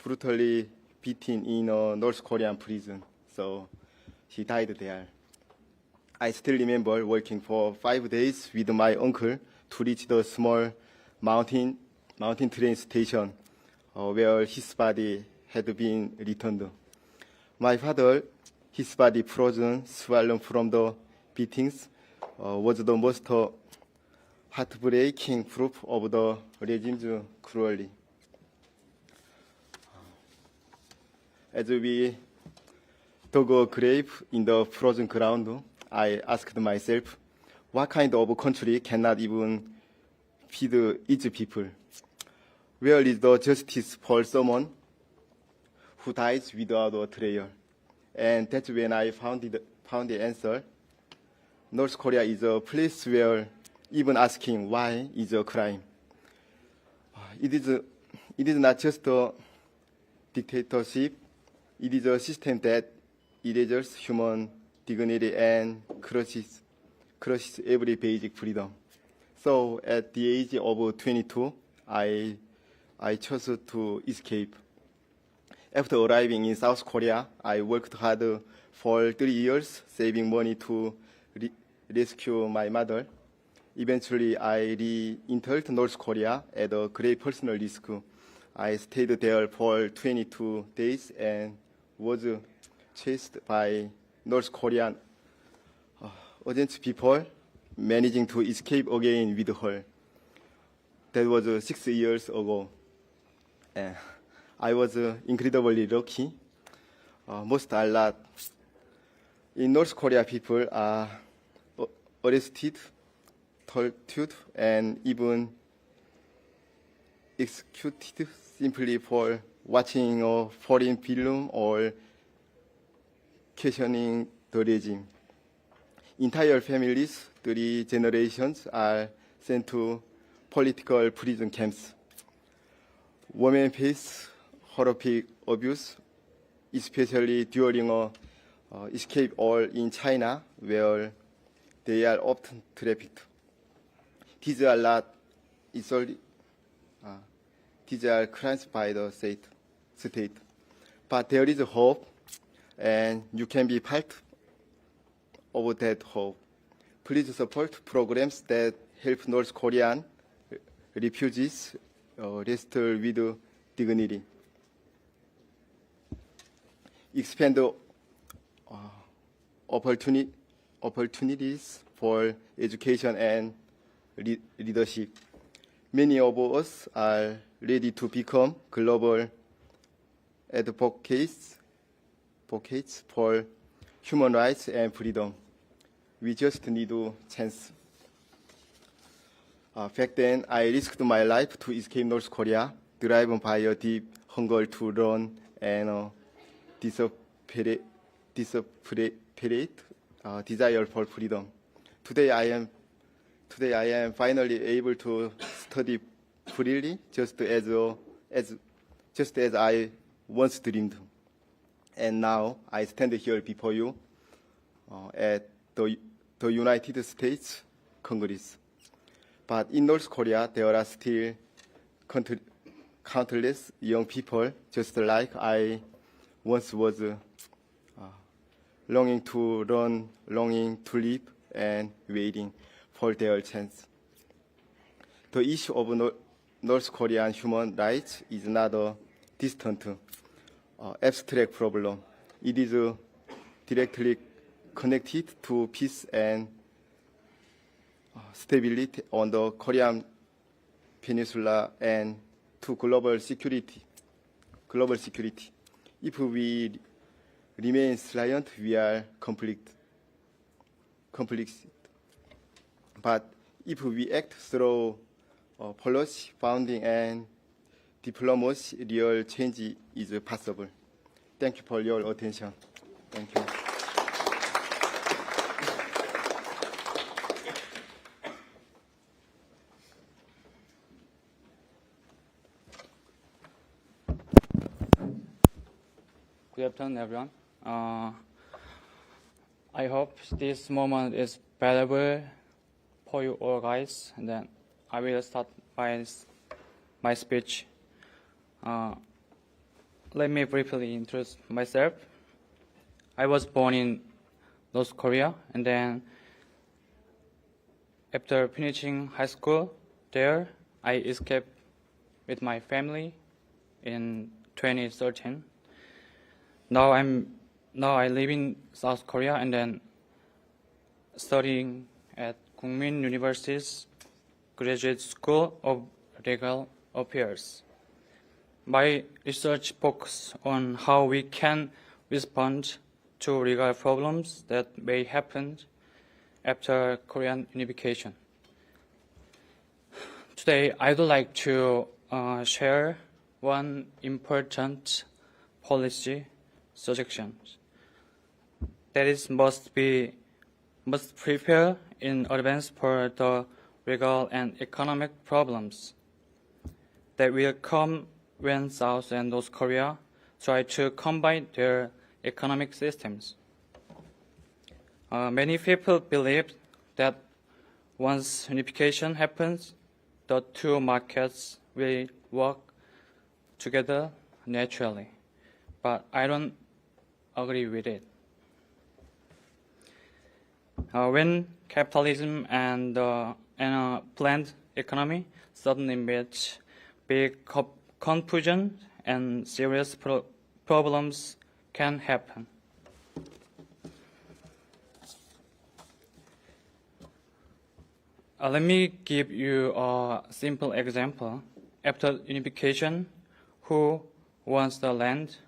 brutally beaten in a North Korean prison, so he died there. I still remember working for 5 days with my uncle to reach the small mountain train station where his body had been returned. My father, his body frozen, swollen from the beatings, was the most heartbreaking proof of the regime's cruelty. As we dug a grave in the frozen ground, I asked myself, what kind of country cannot even feed its people? Where is the justice for someone who dies without a trial? And that's when I found the answer. North Korea is a place where even asking why is a crime. It is not just a dictatorship. It is a system that erases human dignity and crushes every basic freedom. So at the age of 22, I chose to escape. After arriving in South Korea, I worked hard for 3 years, saving money to rescue my mother. Eventually, I re-entered North Korea at a great personal risk. I stayed there for 22 days and was chased by North Korean agent people, managing to escape again with her. That was 6 years ago. I was incredibly lucky. Most are not. In North Korea, people are arrested, tortured, and even executed simply for watching a foreign film or questioning the regime. Entire families, 3 generations, are sent to political prison camps. Women face horrific abuse, especially during a escape or in China, where they are often trafficked. These are not these are crimes by the state. But there is hope, and you can be part of that hope. Please support programs that help North Korean refugees restore with dignity. Expand the opportunities for education and leadership. Many of us are ready to become global advocates for human rights and freedom. We just need a chance. Back then, I risked my life to escape North Korea, driven by a deep hunger to learn and desperate desire for freedom. Today I am finally able to study freely, just as I once dreamed. And now I stand here before you at the United States Congress. But in North Korea, there are still countless young people, just like I once was, longing to learn, longing to live, and waiting for their chance. The issue of North Korean human rights is not a distant, abstract problem. It is directly connected to peace and stability on the Korean Peninsula and to global security. If we remain silent, we are complicit. But if we act through policy, founding, and diplomacy, real change is possible. Thank you for your attention. Thank you. Good afternoon, everyone. I hope this moment is valuable for you all guys, and then I will start my speech. Let me briefly introduce myself. I was born in North Korea, and then after finishing high school there, I escaped with my family in 2013. Now I live in South Korea and then studying at Kookmin University's Graduate School of Legal Affairs. My research focuses on how we can respond to legal problems that may happen after Korean unification. Today, I'd like to share one important policy suggestion that is must prepare in advance for the legal and economic problems that will come when South and North Korea try to combine their economic systems. Many people believe that once unification happens, the two markets will work together naturally, but I don't agree with it. When capitalism and a planned economy suddenly meet, big confusion and serious problems can happen. Let me give you a simple example. After unification, who wants the land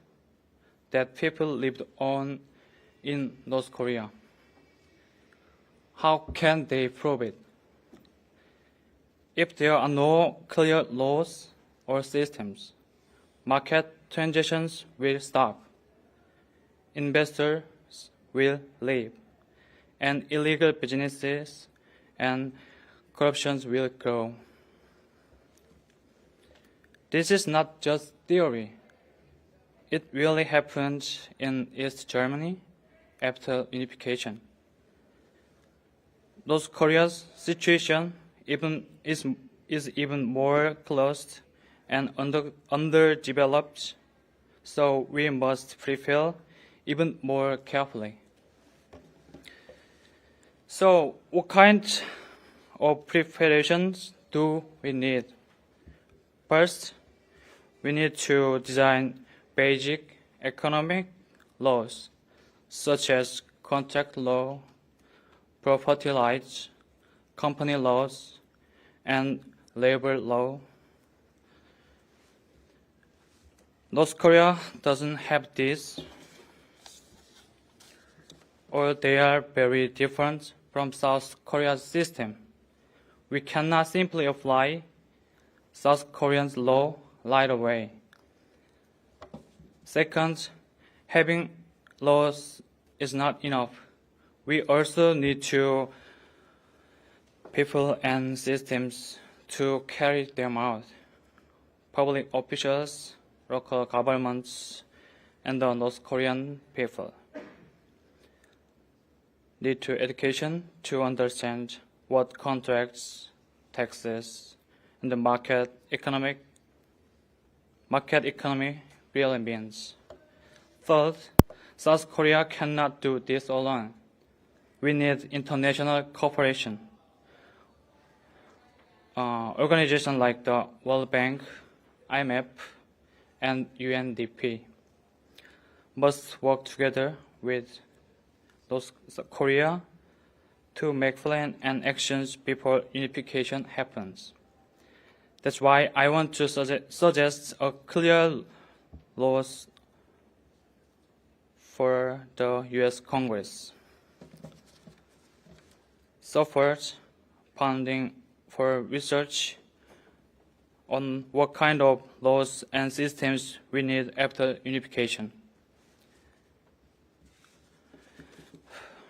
that people lived on in North Korea? How can they prove it? If there are no clear laws or systems, market transactions will stop, investors will leave, and illegal businesses and corruption will grow. This is not just theory. It really happened in East Germany after unification. North Korea's situation is even more closed and underdeveloped, so we must prepare even more carefully. So, what kind of preparations do we need? First, we need to design basic economic laws, such as contract law, property rights, company laws, and labor law. North Korea doesn't have this, or they are very different from South Korea's system. We cannot simply apply South Korean's law right away. Second, having laws is not enough. We also need people and systems to carry them out. Public officials, local governments, and the North Korean people need to education to understand what contracts, taxes, and the market economy really means. Third, South Korea cannot do this alone. We need international cooperation. Organizations like the World Bank, IMF, and UNDP must work together with North Korea to make plans and actions before unification happens. That's why I want to suggest a clear laws for the U.S. Congress. So first, funding for research on what kind of laws and systems we need after unification.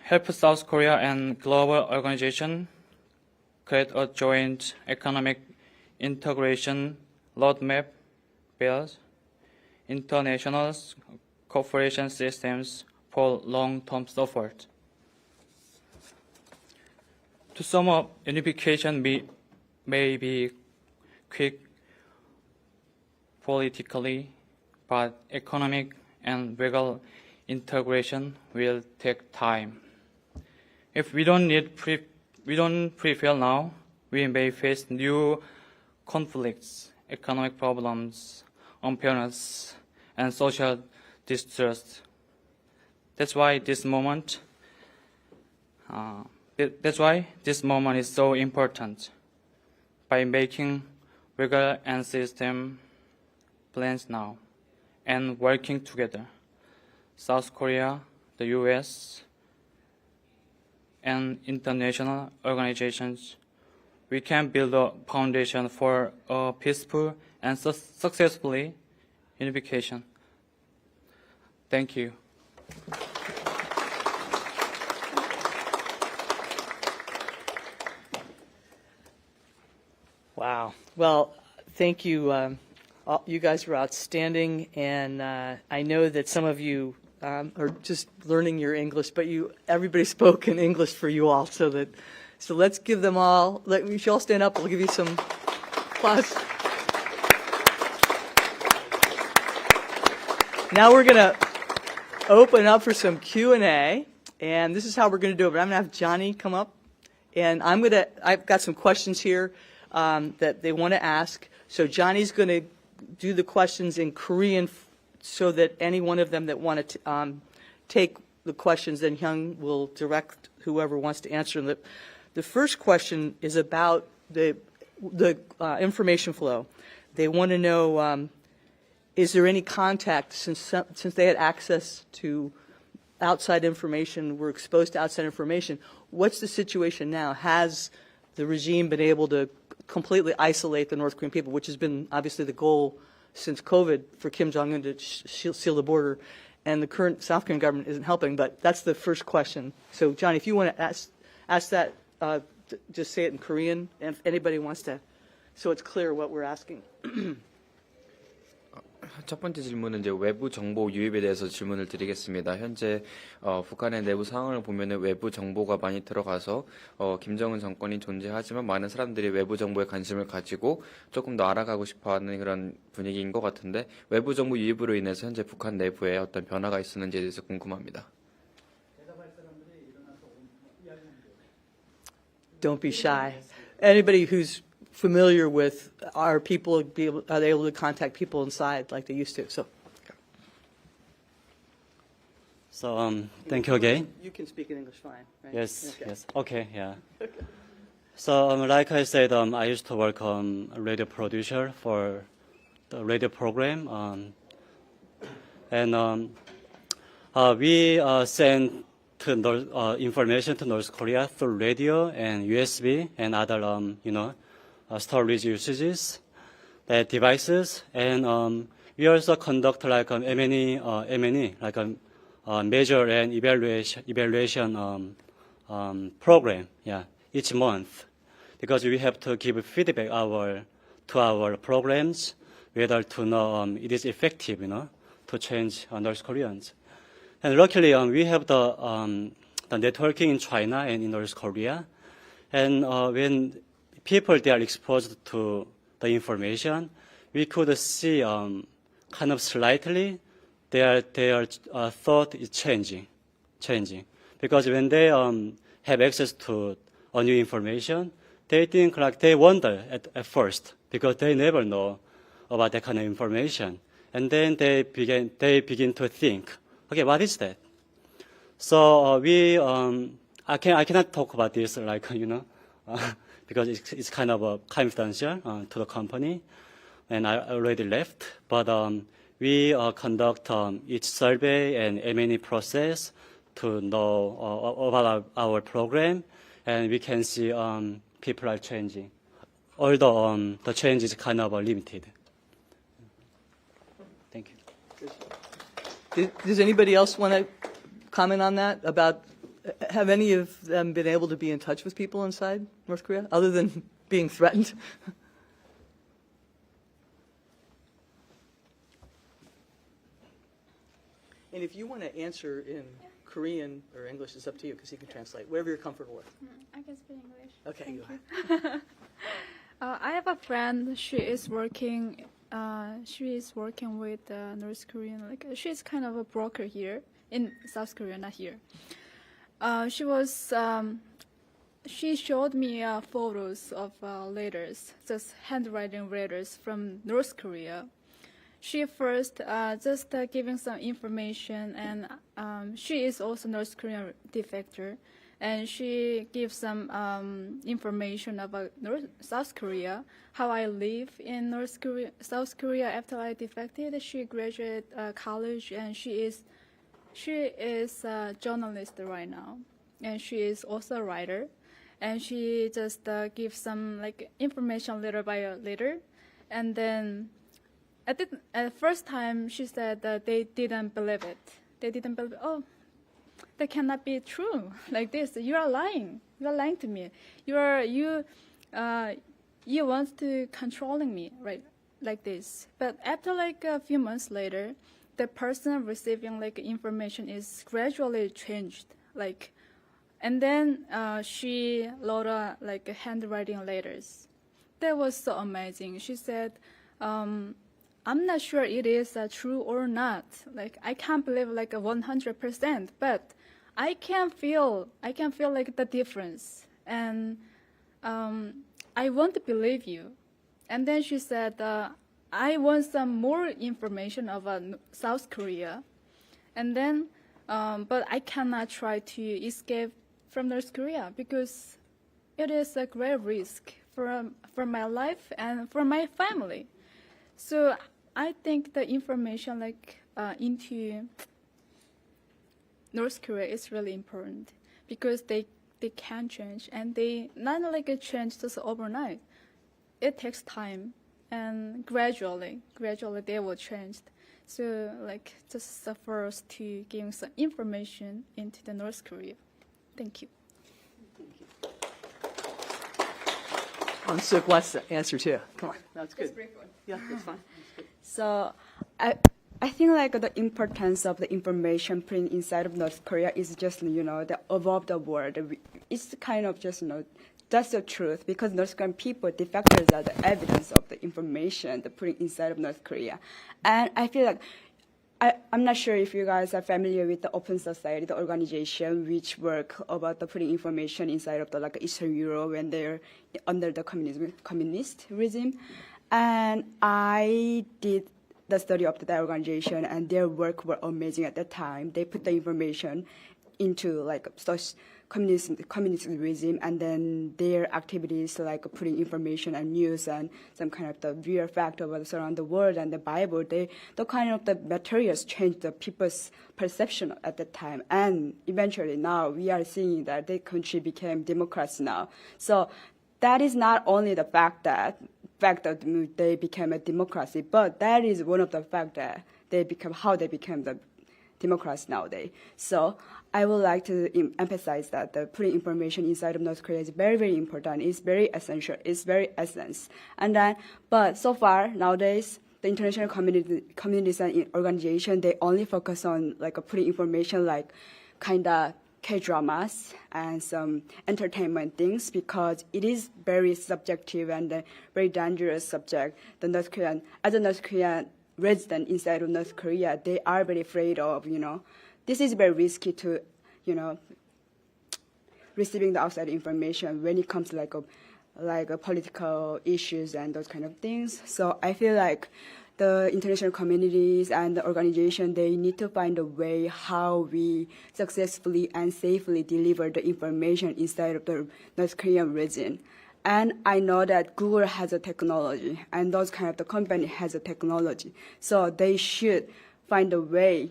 Help South Korea and global organization create a joint economic integration roadmap, build international cooperation systems for long-term support. To sum up, unification may be quick politically, but economic and legal integration will take time. If we don't prepare now, we may face new conflicts, economic problems, unfairness, and social distrust. That's why this moment is so important. By making legal and system plans now and working together, South Korea, the U.S., and international organizations, we can build a foundation for a peaceful and successful unification. Thank you. Wow. Well, thank you. You guys were outstanding, and I know that some of you are just learning your English, but everybody spoke in English for you all, so let's give them all. You should all stand up. We'll give you some applause. Now we're gonna open up for some Q&A, and this is how we're gonna do it. But I'm gonna have Johnny come up, and I've got some questions here that they want to ask. So Johnny's going to do the questions in Korean so that any one of them that want to take the questions, then Hyung will direct whoever wants to answer them. The first question is about the information flow. They want to know, is there any contact since they had access to outside information, were exposed to outside information? What's the situation now? Has the regime been able to completely isolate the North Korean people, which has been obviously the goal since COVID for Kim Jong-un to seal the border, and the current South Korean government isn't helping, but that's the first question. So, Johnny, if you want to ask that, just say it in Korean, and if anybody wants to, so it's clear what we're asking. 첫 번째 질문은 이제 외부 정보 유입에 대해서 질문을 드리겠습니다. 현재 북한의 내부 상황을 보면은 외부 정보가 많이 들어가서 김정은 정권이 존재하지만 많은 사람들이 외부 정보에 관심을 가지고 조금 더 알아가고 싶어하는 그런 분위기인 것 같은데 외부 정보 유입으로 인해서 현재 북한 내부에 어떤 변화가 있었는지에 대해서 궁금합니다. Don't be shy. Anybody who's familiar with our people, are they able to contact people inside like they used to? So thank you again. You can speak in English fine, right? Yes, Okay. yes. Okay, yeah. So like I said, I used to work on a radio producer for the radio program, and we send information to North Korea through radio and USB and other, storage usages, devices, and we also conduct like M&E, like a measure and evaluation program, each month, because we have to give feedback to our programs whether to know it is effective, to change North Koreans. And luckily, we have the networking in China and in North Korea, and when people they are exposed to the information, we could see kind of slightly their thought is changing, because when they have access to a new information, they think like they wonder at first because they never know about that kind of information, and then they begin to think, okay, what is that? So I cannot talk about this because it's kind of confidential to the company, and I already left. But we conduct each survey and M&E process to know about our program, and we can see people are changing, although the change is kind of limited. Thank you. Does anybody else want to comment on that? Have any of them been able to be in touch with people inside North Korea, other than being threatened? And if you want to answer in Korean or English, it's up to you, because he can translate, whatever you're comfortable with. I can speak English. Okay, Thank you. I have a friend. She is working with North Korean. She's kind of a broker here in South Korea, not here. She showed me photos of letters, just handwriting letters from North Korea. She first just giving some information, and she is also North Korean defector, and she gives some information about South Korea, how I live in South Korea after I defected. She graduated college, and she is a journalist right now. and she is also a writer, and she just gives some like information little by little, and then at the first time she said that they didn't believe it. They didn't believe, oh, that cannot be true like this. You are lying. You are lying to me. You want to controlling me, right? Like this. But after like a few months later, the person receiving like information is gradually changed. Like, and then she wrote like handwriting letters. That was so amazing. She said, I'm not sure it is true or not. Like, I can't believe like 100%, but I can feel like the difference, and I want to believe you. And then she said, I want some more information about South Korea, and then, but I cannot try to escape from North Korea because it is a great risk for my life and for my family. So I think the information like into North Korea is really important because they can change, and they not like change just overnight. It takes time, and gradually they will change. So like just for us to give some information into the North Korea. Thank you. Ansuk wants to answer too. Come on, that's good. Yeah, that's fine. So I think like the importance of the information printed inside of North Korea is just, the above the word. It's kind of just, that's the truth, because North Korean people, defectors, are the evidence of the information the putting inside of North Korea. And I feel like, I'm not sure if you guys are familiar with the Open Society, the organization which work about the putting information inside of the like Eastern Europe when they're under the communist regime. And I did the study of that organization, and their work were amazing at that time. They put the information into like such communist regime, and then their activities like putting information and news and some kind of the real fact about around the world and the Bible, the kind of the materials changed the people's perception at that time. And eventually now we are seeing that the country became democracy now. So that is not only the fact that they became a democracy, but that is one of the fact that how they became the democracy nowadays. So I would like to emphasize that the putting information inside of North Korea is very, very important. It's very essential. It's very essence. And then, but so far nowadays, the international communities and organization, they only focus on like putting information like kind of K-dramas and some entertainment things, because it is very subjective and a very dangerous subject. As a North Korean resident inside of North Korea, they are very afraid of, this is very risky to, receiving the outside information when it comes to like political issues and those kind of things. So I feel like the international communities and the organization, they need to find a way how we successfully and safely deliver the information inside of the North Korean region. And I know that Google has a technology, and those kind of the company has a technology. So they should find a way,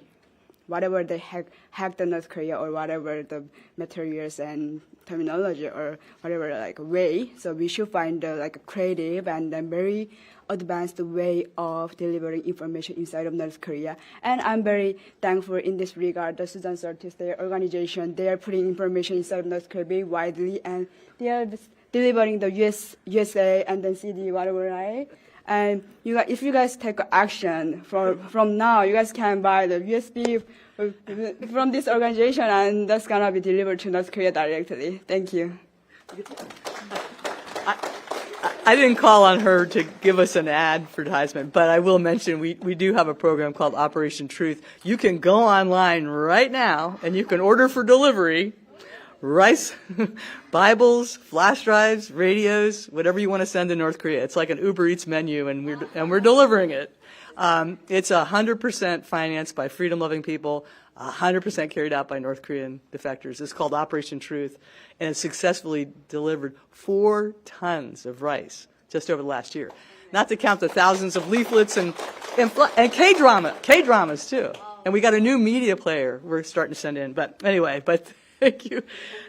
whatever they hack the North Korea or whatever the materials and terminology or whatever like way. So we should find like a creative and then very advanced way of delivering information inside of North Korea. And I'm very thankful in this regard, the Susan Surtis, their organization, they are putting information inside of North Korea very widely, and they are delivering the USA and then CD, whatever, right? And if you guys take action from now, you guys can buy the USB from this organization, and that's gonna be delivered to North Korea directly. Thank you. I didn't call on her to give us an advertisement, but I will mention we do have a program called Operation Truth. You can go online right now and you can order for delivery rice, Bibles, flash drives, radios, whatever you want to send to North Korea. It's like an Uber Eats menu, and we're delivering it. It's 100% financed by freedom-loving people, 100% carried out by North Korean defectors. It's called Operation Truth, and it successfully delivered 4 tons of rice just over the last year. Not to count the thousands of leaflets and K-dramas too. And we got a new media player we're starting to send in. But anyway, Thank you.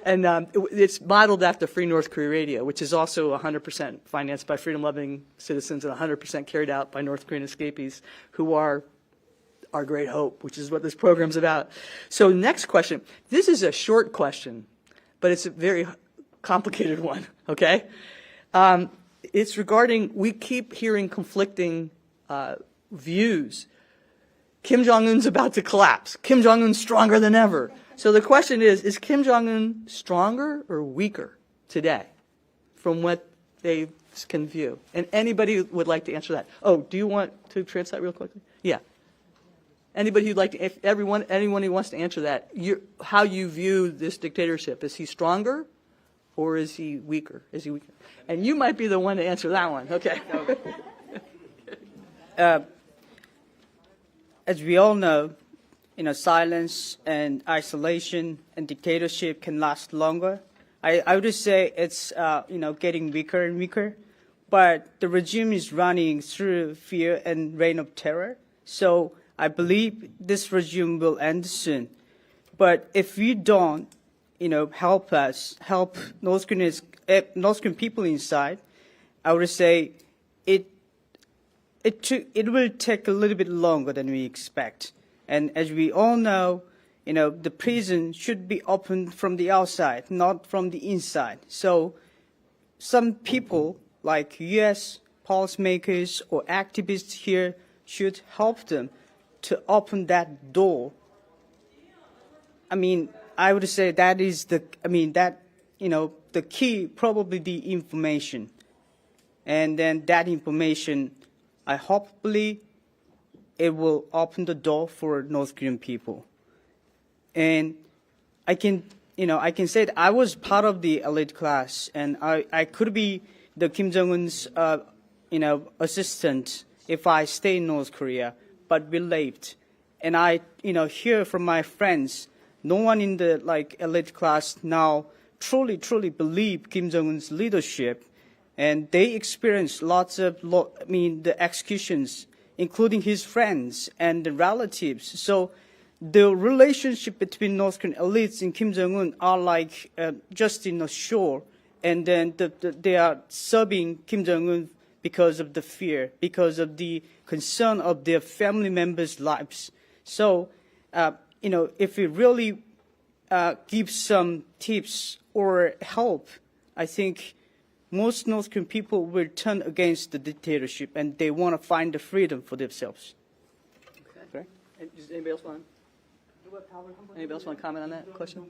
And it's modeled after Free North Korea Radio, which is also 100% financed by freedom-loving citizens and 100% carried out by North Korean escapees who are our great hope, which is what this program's about. So next question. This is a short question, but it's a very complicated one, okay? It's regarding, we keep hearing conflicting views. Kim Jong-un's about to collapse. Kim Jong-un's stronger than ever. So the question is Kim Jong-un stronger or weaker today from what they can view? And anybody would like to answer that? Oh, do you want to translate real quickly? Yeah. Anybody who'd like to, if anyone who wants to answer that, how you view this dictatorship. Is he stronger or is he weaker? Is he weaker? And you might be the one to answer that one. Okay. As we all know, silence and isolation and dictatorship can last longer. I would say it's, getting weaker and weaker, but the regime is running through fear and reign of terror. So I believe this regime will end soon. But if we don't, help North Korean people inside, I would say it will take a little bit longer than we expect. And as we all know, the prison should be opened from the outside, not from the inside. So some people, like U.S. policymakers or activists here, should help them to open that door. I mean, I would say that is the key, probably the information. And then that information, hopefully, it will open the door for North Korean people. And I can say that I was part of the elite class, and I could be the Kim Jong-un's, assistant if I stay in North Korea, but we left. And I, hear from my friends, no one in the elite class now truly believe Kim Jong-un's leadership, and they experience lots of, the executions, including his friends and the relatives. So the relationship between North Korean elites and Kim Jong-un are like just in the shore, and then they are serving Kim Jong-un because of the fear, because of the concern of their family members' lives. So, if we really give some tips or help, I think most North Korean people will turn against the dictatorship, and they want to find the freedom for themselves. Okay. Does anybody else want to comment on that question?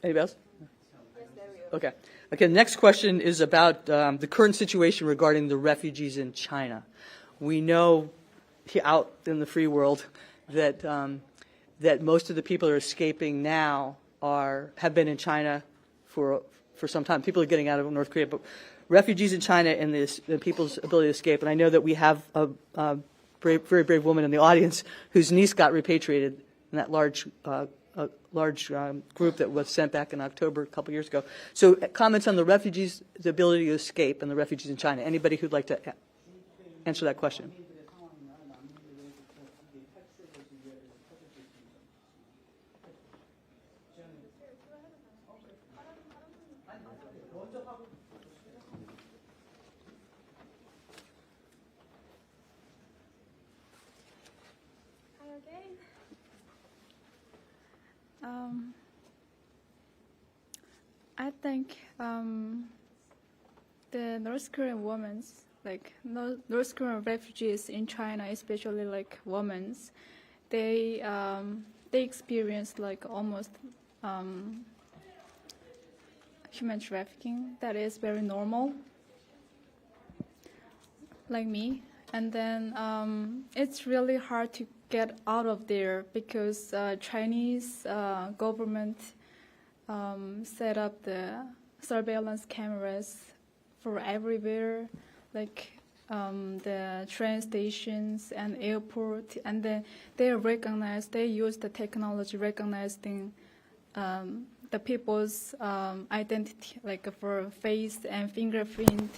Anybody else? Okay. Okay, the next question is about the current situation regarding the refugees in China. We know out in the free world that that most of the people who are escaping now have been in China for some time. People are getting out of North Korea, but refugees in China and the people's ability to escape. And I know that we have a very brave woman in the audience whose niece got repatriated in that large group that was sent back in October a couple years ago. So comments on the refugees' ability to escape and the refugees in China. Anybody who'd like to answer that question? I think the North Korean women, North Korean refugees in China, especially women, they experience almost human trafficking. That is very normal, like me. And then it's really hard to get out of there because Chinese government set up the surveillance cameras for everywhere, the train stations and airport, and then they use the technology recognizing the people's identity, for face and fingerprint,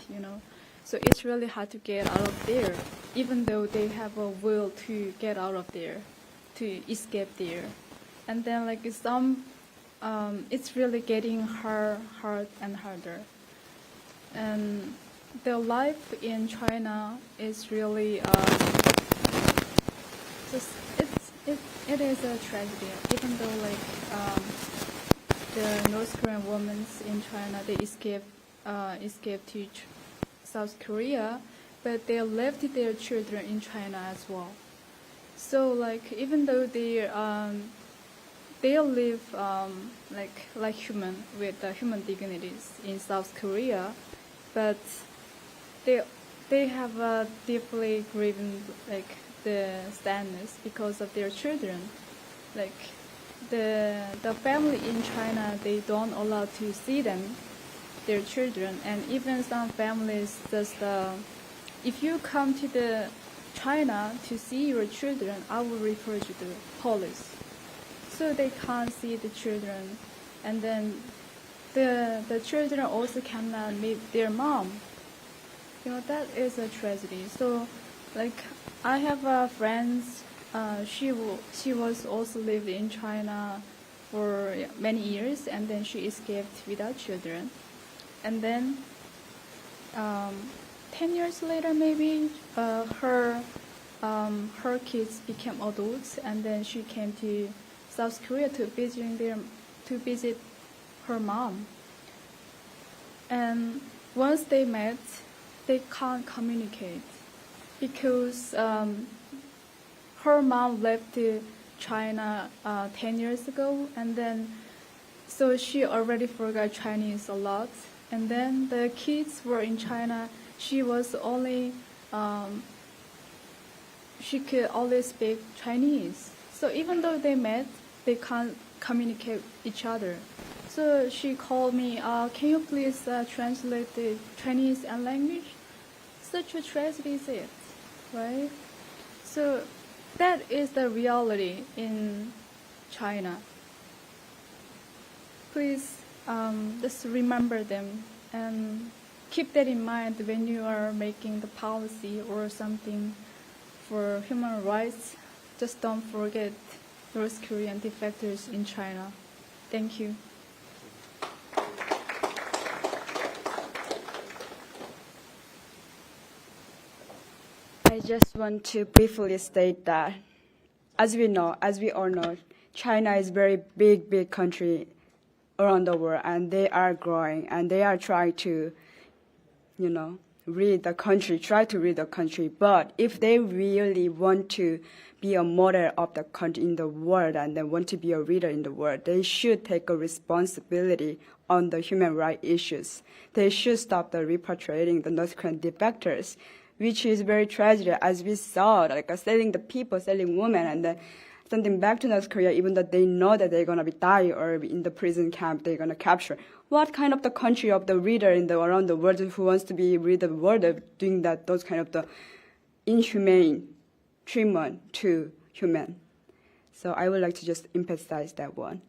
So it's really hard to get out of there, even though they have a will to get out of there, to escape there. And then like it's really getting hard and harder. And their life in China is really it is a tragedy. Even though like the North Korean women in China, they escaped to South Korea, but they left their children in China as well. So like even though they live like human with human dignities in South Korea, but they have a deeply grieving like the sadness because of their children. Like the family in China, they don't allow to see them, their children, and even some families just if you come to the China to see your children, I will refer you to the police. So they can't see the children, and then the children also cannot meet their mom. You know, that is a tragedy. So, like, I have friends. She was also lived in China for many years, and then she escaped without children. And then 10 years later, maybe her kids became adults, and then she came to South Korea to visit her mom. And once they met, they can't communicate because her mom left China 10 years ago, and then so she already forgot Chinese a lot. And then the kids were in China. She was only she could only speak Chinese. So even though they met, they can't communicate each other. So she called me, can you please translate the Chinese and language? Such a tragedy is it, right? So that is the reality in China. Please just remember them and keep that in mind when you are making the policy or something for human rights. Just don't forget North Korean defectors in China. Thank you. I just want to briefly state that, as we all know, China is a very big country around the world, and they are growing, and they are trying to, try to read the country. But if they really want to be a model of the country in the world, and they want to be a leader in the world, they should take a responsibility on the human rights issues. They should stop the repatriating the North Korean defectors, which is very tragic, as we saw, like selling the people, selling women, and then sending back to North Korea, even though they know that they're gonna be die or in the prison camp they're gonna capture. What kind of the country of the leader around the world who wants to be lead the world of doing that? Those kind of the inhumane treatment to human. So I would like to just emphasize that one.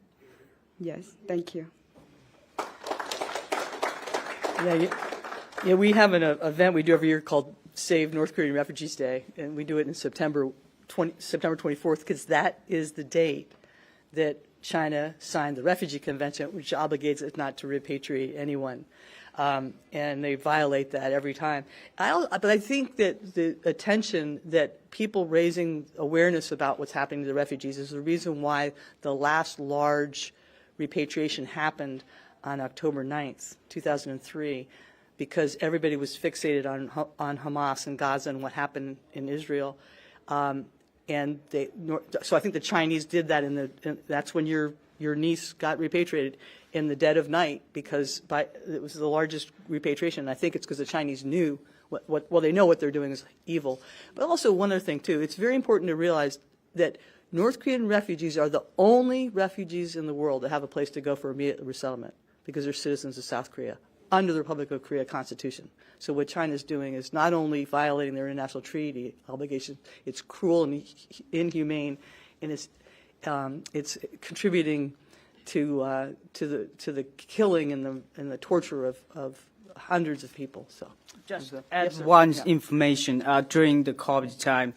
Yes, thank you. Yeah, we have an event we do every year called Save North Korean Refugees Day, and we do it in September 24th, because that is the date that China signed the Refugee Convention, which obligates it not to repatriate anyone. And they violate that every time. But I think that the attention that people raising awareness about what's happening to the refugees is the reason why the last large repatriation happened on October 9th, 2003, because everybody was fixated on Hamas and Gaza and what happened in Israel. So I think the Chinese did that, that's when your niece got repatriated in the dead of night, because it was the largest repatriation. And I think it's because the Chinese knew they know what they're doing is evil. But also one other thing too, it's very important to realize that North Korean refugees are the only refugees in the world that have a place to go for immediate resettlement, because they're citizens of South Korea under the Republic of Korea Constitution. So what China's doing is not only violating their international treaty obligations, it's cruel and inhumane, and it's contributing to the killing and the torture of hundreds of people. So Just Yes, add sir. one Yeah. information. During the COVID time,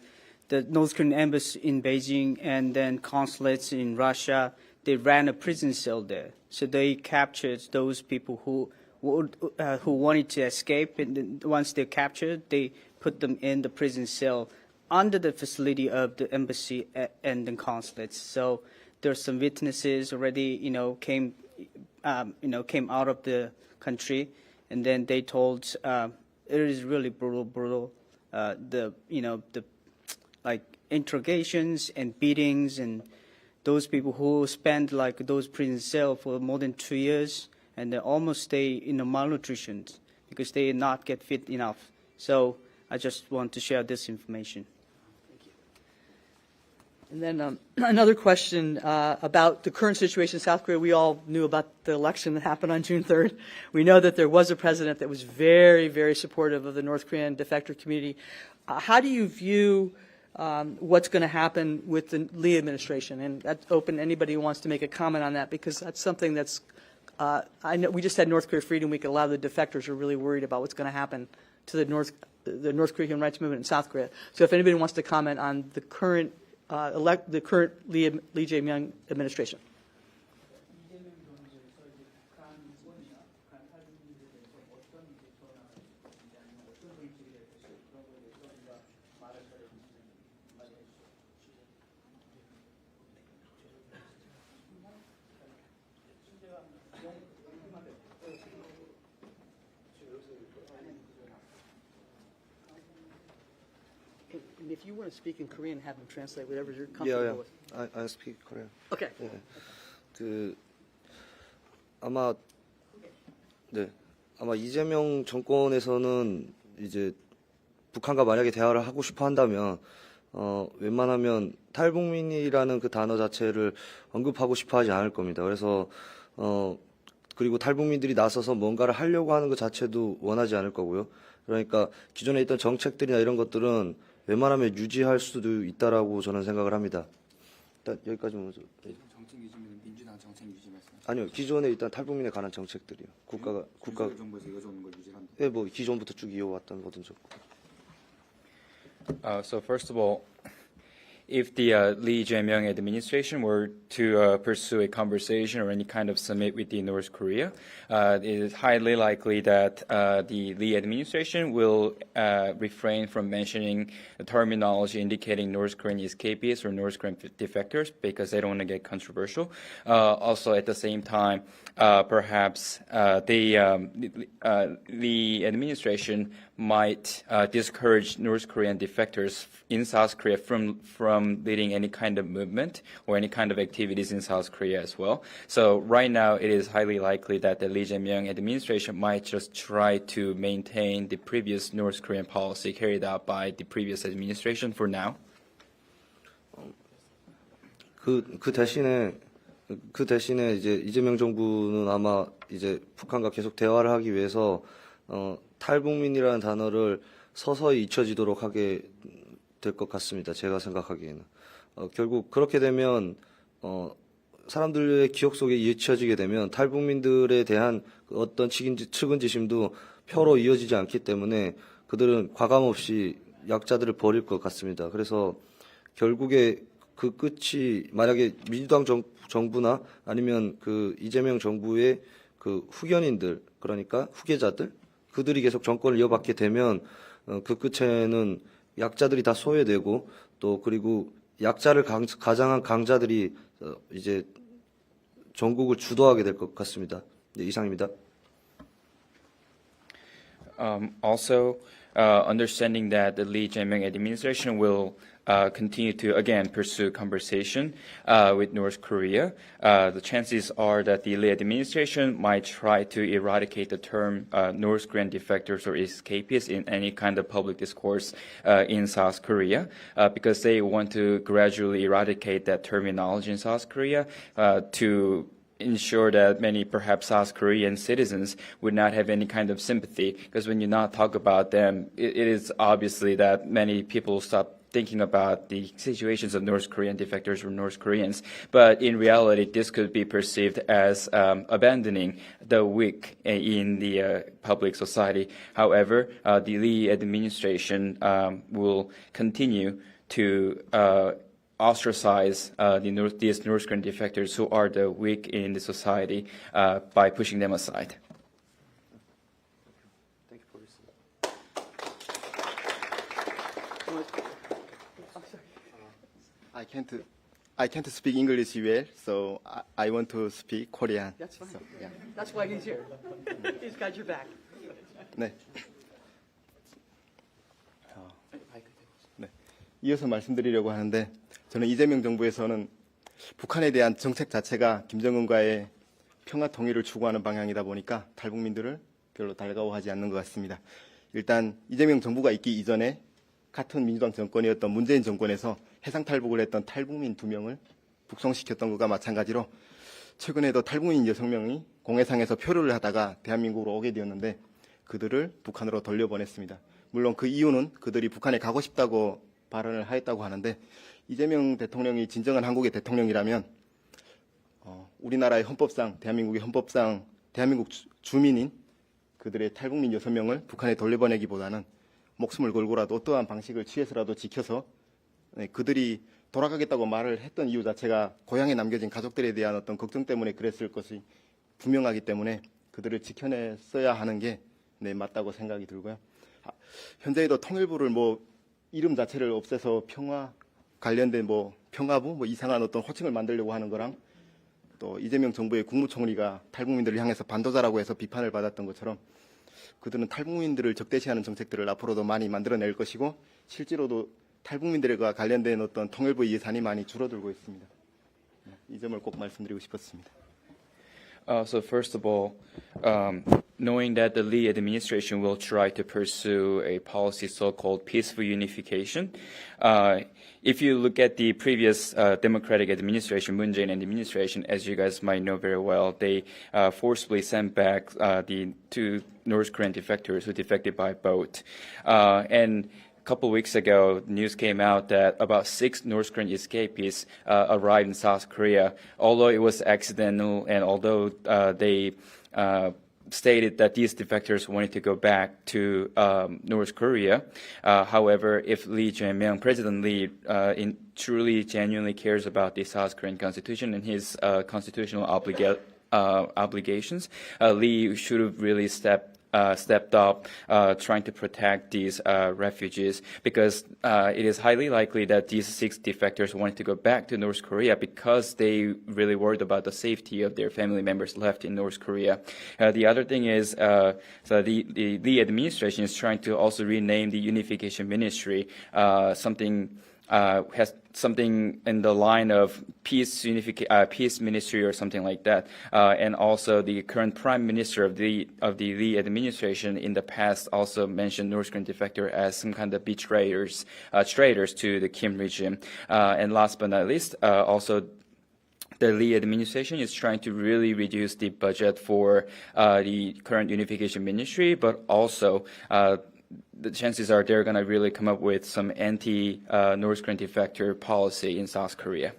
the North Korean embassy in Beijing and then consulates in Russia, they ran a prison cell there. So they captured those people who wanted to escape, and then once they're captured, they put them in the prison cell under the facility of the embassy and the consulates. So there's some witnesses already, came out of the country, and then they told it is really brutal. The like interrogations and beatings, and those people who spend like those prison cells for more than 2 years, and they almost stay in a malnutrition because they not get fit enough. So I just want to share this information. And then another question about the current situation in South Korea. We all knew about the election that happened on June 3rd. We know that there was a president that was very, very supportive of the North Korean defector community. How do you view what's going to happen with the Lee administration? And that's open to anybody who wants to make a comment on that, because that's something that's, I know we just had North Korea Freedom Week, and a lot of the defectors are really worried about what's going to happen to the North Korean human rights movement in South Korea. So if anybody wants to comment on the current Lee Jae-myung administration. And if you want to speak in Korean, have them translate whatever you're comfortable with. I speak Korean. Okay. 예. 아마 이재명 정권에서는 이제 북한과 만약에 대화를 하고 싶어 한다면 웬만하면 탈북민이라는 그 단어 자체를 언급하고 싶어 하지 않을 겁니다. 그래서 그리고 탈북민들이 나서서 뭔가를 하려고 하는 것 자체도 원하지 않을 거고요. 그러니까 기존에 있던 정책들이나 이런 것들은 웬만하면 유지할 수도 있다라고 저는 생각을 합니다. 일단 여기까지 먼저. 정책 유지면 민주당 정책 유지 말씀. 아니요, 기존에 일단 탈북민에 관한 정책들이요. 국가 정부에서 이어져오는 걸 유지한다. 예, 뭐 기존부터 쭉 이어왔던 거든 좋고. So first of all, if the Lee Jae-myung administration were to pursue a conversation or any kind of summit with the North Korea, it is highly likely that the Lee administration will refrain from mentioning the terminology indicating North Korean escapees or North Korean defectors because they don't want to get controversial. Also, at the same time, perhaps the administration might discourage North Korean defectors in South Korea from leading any kind of movement or any kind of activities in South Korea as well. So right now, it is highly likely that the Lee Jae-myung administration might just try to maintain the previous North Korean policy carried out by the previous administration for now. 그 대신에 이제 이재명 정부는 아마 이제 북한과 계속 대화를 하기 위해서 탈북민이라는 단어를 서서히 잊혀지도록 하게 될 것 같습니다. 제가 생각하기에는 결국 그렇게 되면 사람들의 기억 속에 잊혀지게 되면 탈북민들에 대한 어떤 측은지심도 표로 이어지지 않기 때문에 그들은 과감없이 약자들을 버릴 것 같습니다. 그래서 결국에 그 끝이 만약에 민주당 정부나 아니면 그 이재명 정부의 그 후견인들, 그러니까 후계자들, 그들이 계속 정권을 이어받게 되면 그 끝에는 약자들이 다 소외되고 또 그리고 약자를 가장한 강자들이 이제 전국을 주도하게 될 것 같습니다. 네, 이상입니다. Also, understanding that the Lee Jae-myung administration will continue to, again, pursue conversation with North Korea, the chances are that the Lee administration might try to eradicate the term North Korean defectors or escapees in any kind of public discourse in South Korea, because they want to gradually eradicate that terminology in South Korea to ensure that many perhaps South Korean citizens would not have any kind of sympathy, because when you not talk about them, it is obviously that many people stop thinking about the situations of North Korean defectors or North Koreans, but in reality, this could be perceived as abandoning the weak in the public society. However, the Lee administration will continue to ostracize these North Korean defectors who are the weak in the society by pushing them aside. I can't speak English well, so I want to speak Korean. That's fine. So, yeah. That's why he's here. He's got your back. 네. 네. 이어서 말씀드리려고 하는데 저는 이재명 정부에서는 북한에 대한 정책 자체가 김정은과의 평화 통일을 추구하는 방향이다 보니까 탈북민들을 별로 달가워하지 않는 것 같습니다. 일단 이재명 정부가 있기 이전에 같은 민주당 정권이었던 문재인 정권에서 해상 탈북을 했던 탈북민 2명을 북송시켰던 것과 마찬가지로 최근에도 탈북민 6명이 공해상에서 표류를 하다가 대한민국으로 오게 되었는데 그들을 북한으로 돌려보냈습니다. 물론 그 이유는 그들이 북한에 가고 싶다고 발언을 하였다고 하는데 이재명 대통령이 진정한 한국의 대통령이라면 우리나라의 헌법상 대한민국의 헌법상 대한민국 주민인 그들의 탈북민 6명을 북한에 돌려보내기보다는 목숨을 걸고라도 어떠한 방식을 취해서라도 지켜서 그들이 돌아가겠다고 말을 했던 이유 자체가 고향에 남겨진 가족들에 대한 어떤 걱정 때문에 그랬을 것이 분명하기 때문에 그들을 지켜냈어야 하는 게 맞다고 생각이 들고요. 현재에도 통일부를 이름 자체를 없애서 평화 관련된 평화부 이상한 어떤 호칭을 만들려고 하는 거랑 또 이재명 정부의 국무총리가 탈북민들을 향해서 반도자라고 해서 비판을 받았던 것처럼 그들은 탈북민들을 적대시하는 정책들을 앞으로도 많이 만들어낼 것이고 실제로도 탈북민들과 관련된 어떤 통일부 예산이 많이 줄어들고 있습니다. 이 점을 꼭 말씀드리고 싶었습니다. So first of all, knowing that the Lee administration will try to pursue a policy so-called peaceful unification, if you look at the previous Democratic administration, Moon Jae-in administration, as you guys might know very well, they forcibly sent back the 2 North Korean defectors who defected by boat. And a couple of weeks ago, news came out that about 6 North Korean escapees arrived in South Korea. Although it was accidental and although they stated that these defectors wanted to go back to North Korea. However, if Lee Jae-myung, President Lee, truly, genuinely cares about the South Korean constitution and his constitutional obligations, Lee should have really stepped up trying to protect these refugees because it is highly likely that these 6 defectors wanted to go back to North Korea because they really worried about the safety of their family members left in North Korea. The other thing is so the administration is trying to also rename the Unification Ministry has something in the line of peace ministry or something like that, and also the current prime minister of the Lee administration in the past also mentioned North Korean defector as some kind of traitors to the Kim regime. And last but not least, also the Lee administration is trying to really reduce the budget for the current unification ministry, but also the chances are they're going to really come up with some anti-North Korean defector policy in South Korea.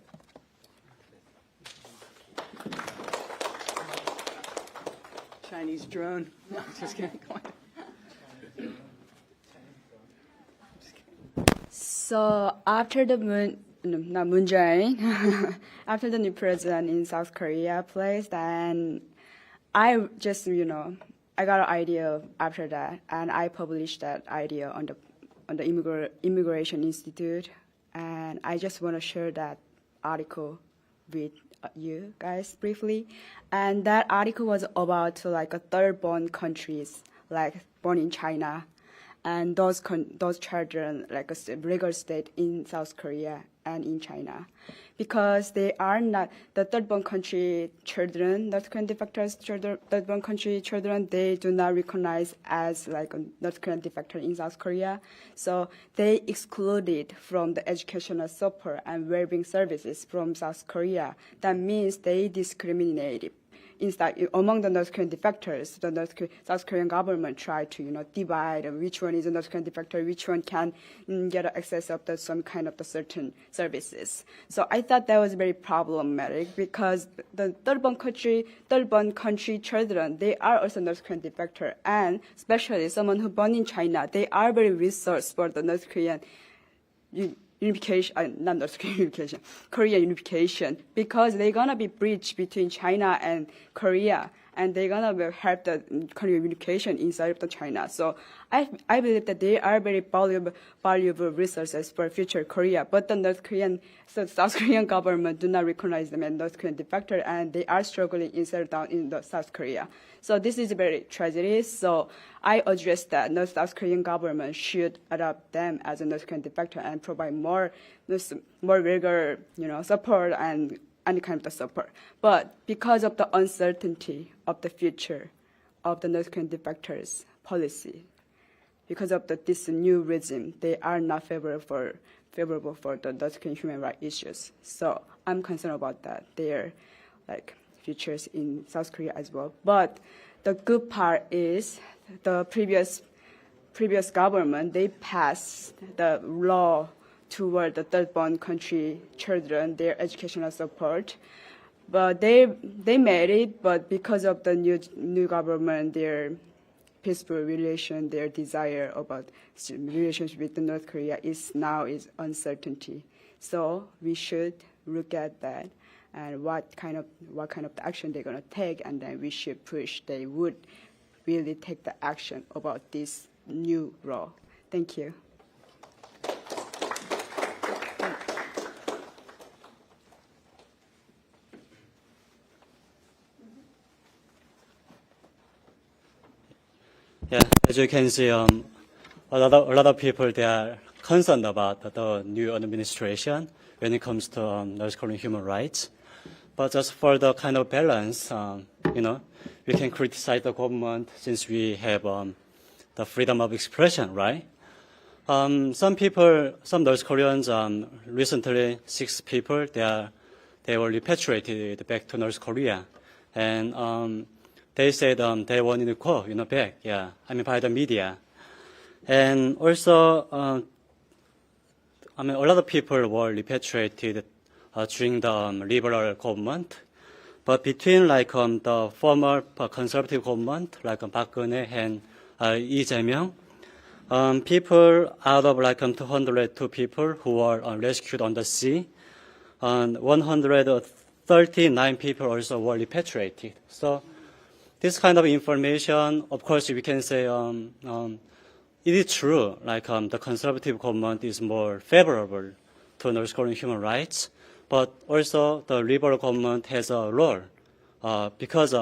Chinese drone. No, just kidding. So after the Moon Jae-in, after the new president in South Korea placed, and I just, I got an idea after that, and I published that idea on the Immigration Institute, and I just want to share that article with you guys briefly. And that article was about a third-born countries, born in China, and those children a legal state in South Korea and in China, because they are not the third-born country children, North Korean defectors, third-born country children, they do not recognize as a North Korean defector in South Korea. So they excluded from the educational support and well-being services from South Korea. That means they discriminated inside among the North Korean defectors, the South Korean government tried to divide which one is a North Korean defector, which one can get access of some kind of the certain services. So I thought that was very problematic because the third world country children, they are also North Korean defector, and especially someone who born in China, they are very resource for the North Korean unification, not North Korean unification, Korea unification, because they're gonna be bridge between China and Korea, and they're gonna help the Korean unification inside of the China. So I believe that they are very valuable resources for future Korea, but the South Korean government do not recognize them as North Korean defector, and they are struggling inside down in the South Korea. So this is very tragedy. So I address that the South Korean government should adopt them as a North Korean defector and provide more regular, support and any kind of the support. But because of the uncertainty of the future of the North Korean defectors policy, because of this new regime, they are not favorable for the North Korean human rights issues. So I'm concerned about that. Their futures in South Korea as well. But the good part is the previous government, they passed the law toward the third world country children, their educational support. But they made it, but because of the new government, their peaceful relation, their desire about relationship with the North Korea is uncertainty. So we should look at that and what kind of action they're gonna take, and then we should push they would really take the action about this new law. Thank you. Yeah, as you can see, a lot of people, they are concerned about the new administration when it comes to North Korean human rights. But just for the kind of balance, we can criticize the government since we have the freedom of expression, right? Some North Koreans, recently 6 people, they were repatriated back to North Korea, and they said they wanted to go, back. Yeah, by the media, and also, a lot of people were repatriated during the liberal government, but between the former conservative government, like Park Geun-hye and Lee Jae-myung, people out of 202 people who were rescued on the sea, and 139 people also were repatriated. So this kind of information, of course, we can say it is true, the conservative government is more favorable to North Korean human rights, but also the liberal government has a role, because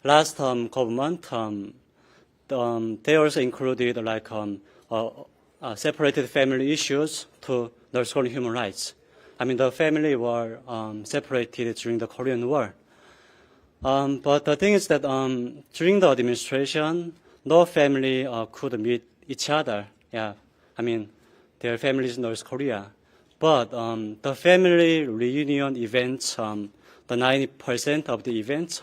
last government, they also included separated family issues to North Korean human rights. The family were separated during the Korean War. But the thing is that during the administration, no family could meet each other. Yeah, their families in North Korea. But the family reunion events, the 90% of the events,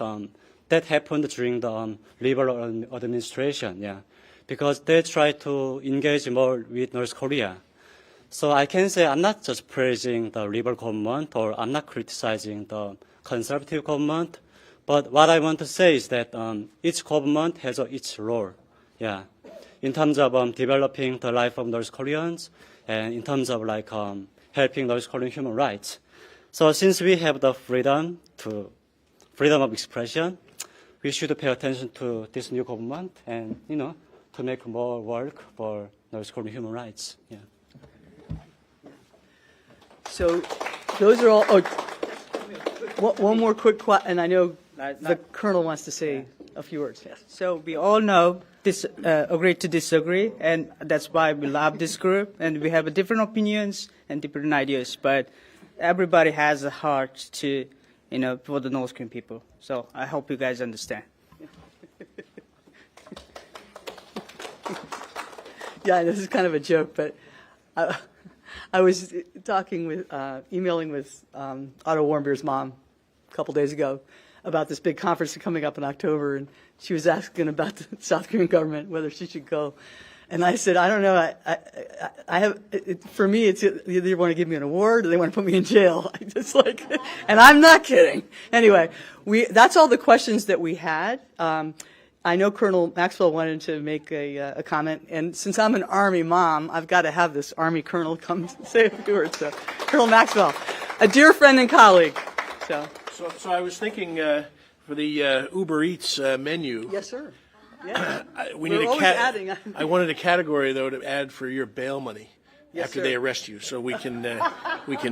that happened during the liberal administration. Yeah, because they tried to engage more with North Korea. So I can say I'm not just praising the liberal government, or I'm not criticizing the conservative government. But what I want to say is that each government has its role, yeah, in terms of developing the life of North Koreans, and in terms of helping North Korean human rights. So since we have the freedom of expression, we should pay attention to this new government and to make more work for North Korean human rights. Yeah. So those are all. Oh, one more quick question, and I know the Colonel wants to say a few words. Yes. So we all know agree to disagree, and that's why we love this group, and we have different opinions and different ideas, but everybody has a heart to, for the North Korean people. So I hope you guys understand. Yeah, this is kind of a joke, but I was emailing with Otto Warmbier's mom a couple days ago about this big conference coming up in October, and she was asking about the South Korean government, whether she should go. And I said, I don't know. I have, for me, it's either they want to give me an award or they want to put me in jail. I just like, and I'm not kidding. Anyway, that's all the questions that we had. I know Colonel Maxwell wanted to make a comment, and since I'm an Army mom, I've got to have this Army colonel come say a few words. So, Colonel Maxwell, a dear friend and colleague. So I was thinking for the Uber Eats menu. Yes, sir. Yeah. We We're need always adding. I wanted a category though to add for your bail money after sir. they arrest you, so we can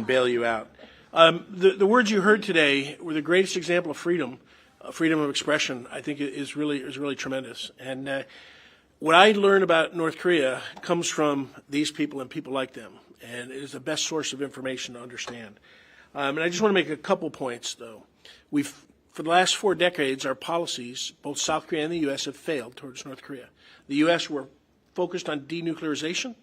bail you out. The words you heard today were the greatest example of freedom of expression. I think is really tremendous. And what I learned about North Korea comes from these people and people like them, and it is the best source of information to understand. And I just want to make a couple points though. For the last 4 decades, our policies, both South Korea and the U.S., have failed towards North Korea. The U.S. were focused on denuclearization,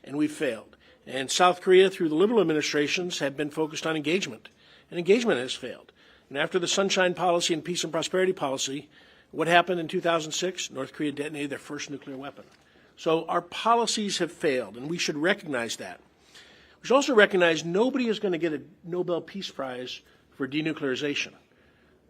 and we failed. And South Korea, through the liberal administrations, have been focused on engagement, and engagement has failed. And after the Sunshine Policy and Peace and Prosperity Policy, what happened in 2006? North Korea detonated their first nuclear weapon. So our policies have failed, and we should recognize that. We should also recognize nobody is going to get a Nobel Peace Prize for denuclearization.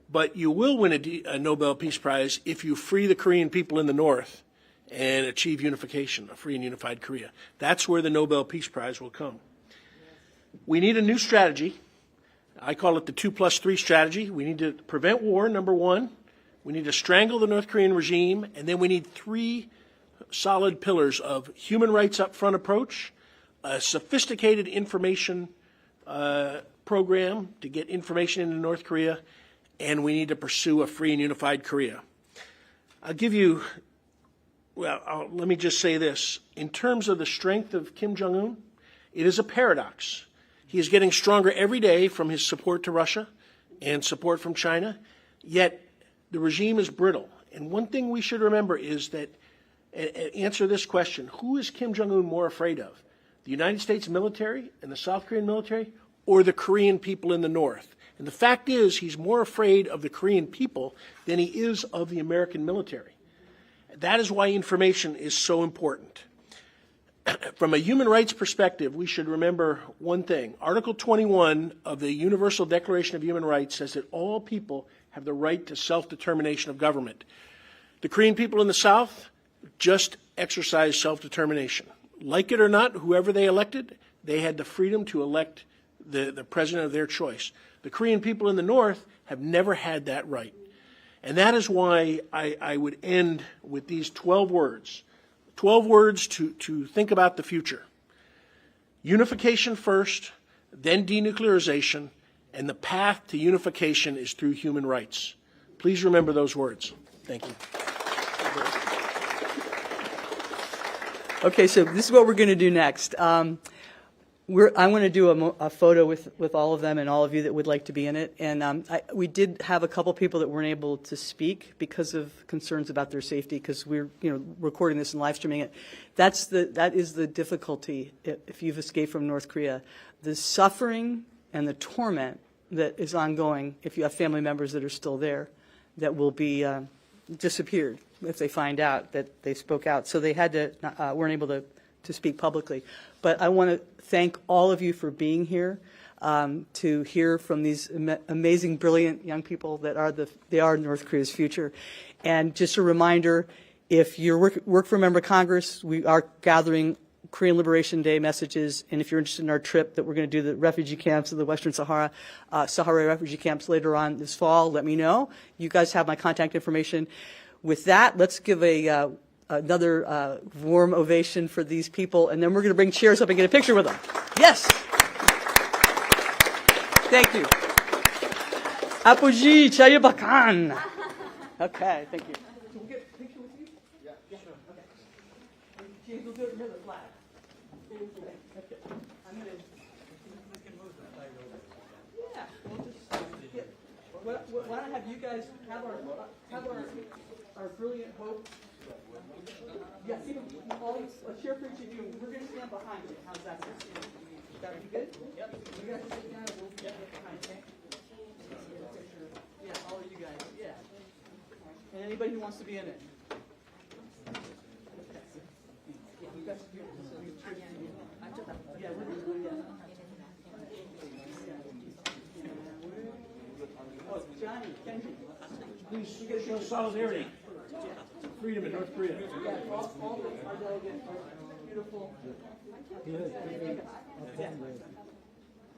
But you will win a Nobel Peace Prize if you free the Korean people in the North and achieve unification, a free and unified Korea. That's where the Nobel Peace Prize will come. We need a new strategy. I call it the 2+3 strategy. We need to prevent war, number one. We need to strangle the North Korean regime. And then we need 3 solid pillars of human rights up front approach, a sophisticated information program to get information into North Korea, and we need to pursue a free and unified Korea. Let me just say this. In terms of the strength of Kim Jong-un, it is a paradox. He is getting stronger every day from his support to Russia and support from China, yet the regime is brittle. And one thing we should remember is that, answer this question, who is Kim Jong-un more afraid of? The United States military and the South Korean military, or the Korean people in the North? And the fact is, he's more afraid of the Korean people than he is of the American military. That is why information is so important. From a human rights perspective, we should remember one thing. Article 21 of the Universal Declaration of Human Rights says that all people have the right to self-determination of government. The Korean people in the South just exercised self-determination. Like it or not, whoever they elected, they had the freedom to elect the president of their choice. The Korean people in the North have never had that right. And that is why I would end with these 12 words. 12 words to think about the future. Unification first, then denuclearization, and the path to unification is through human rights. Please remember those words. Thank you. Okay, so this is what we're going to do next. I want to do a photo with all of them and all of you that would like to be in it. And we did have a couple people that weren't able to speak because of concerns about their safety, because we're recording this and live streaming it. That is the difficulty if you've escaped from North Korea. The suffering and the torment that is ongoing if you have family members that are still there that will be disappeared if they find out that they spoke out. So they had to weren't able to speak publicly. But I want to thank all of you for being here to hear from these amazing, brilliant young people that are North Korea's future. And just a reminder, if you work for a member of Congress, we are gathering Korean Liberation Day messages. And if you're interested in our trip that we're going to do the refugee camps of the Western Sahara, Sahara refugee camps later on this fall, let me know. You guys have my contact information. With that, let's give another warm ovation for these people, and then we're going to bring chairs up and get a picture with them. Yes. Thank you. Apogee Chayabakan. Okay, thank you. Can we get a picture with you? Yeah, sure. Okay. James, we'll do it near the flag. Okay. I'm going to move that flag over. Yeah. We'll just why don't I have you guys have our brilliant hope. Yes, a chair for each of you. We're going to stand behind you. How's that? That would be good? Yep. You guys sit down and we'll get behind you. anybody who wants to be in it? Yeah, oh, Johnny, Kenji. Please show solidarity. Freedom in North Korea. Yeah, all our delegates, beautiful.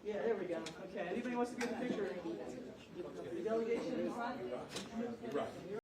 Yeah, there we go. Okay, anybody wants to get a picture? The delegation in front?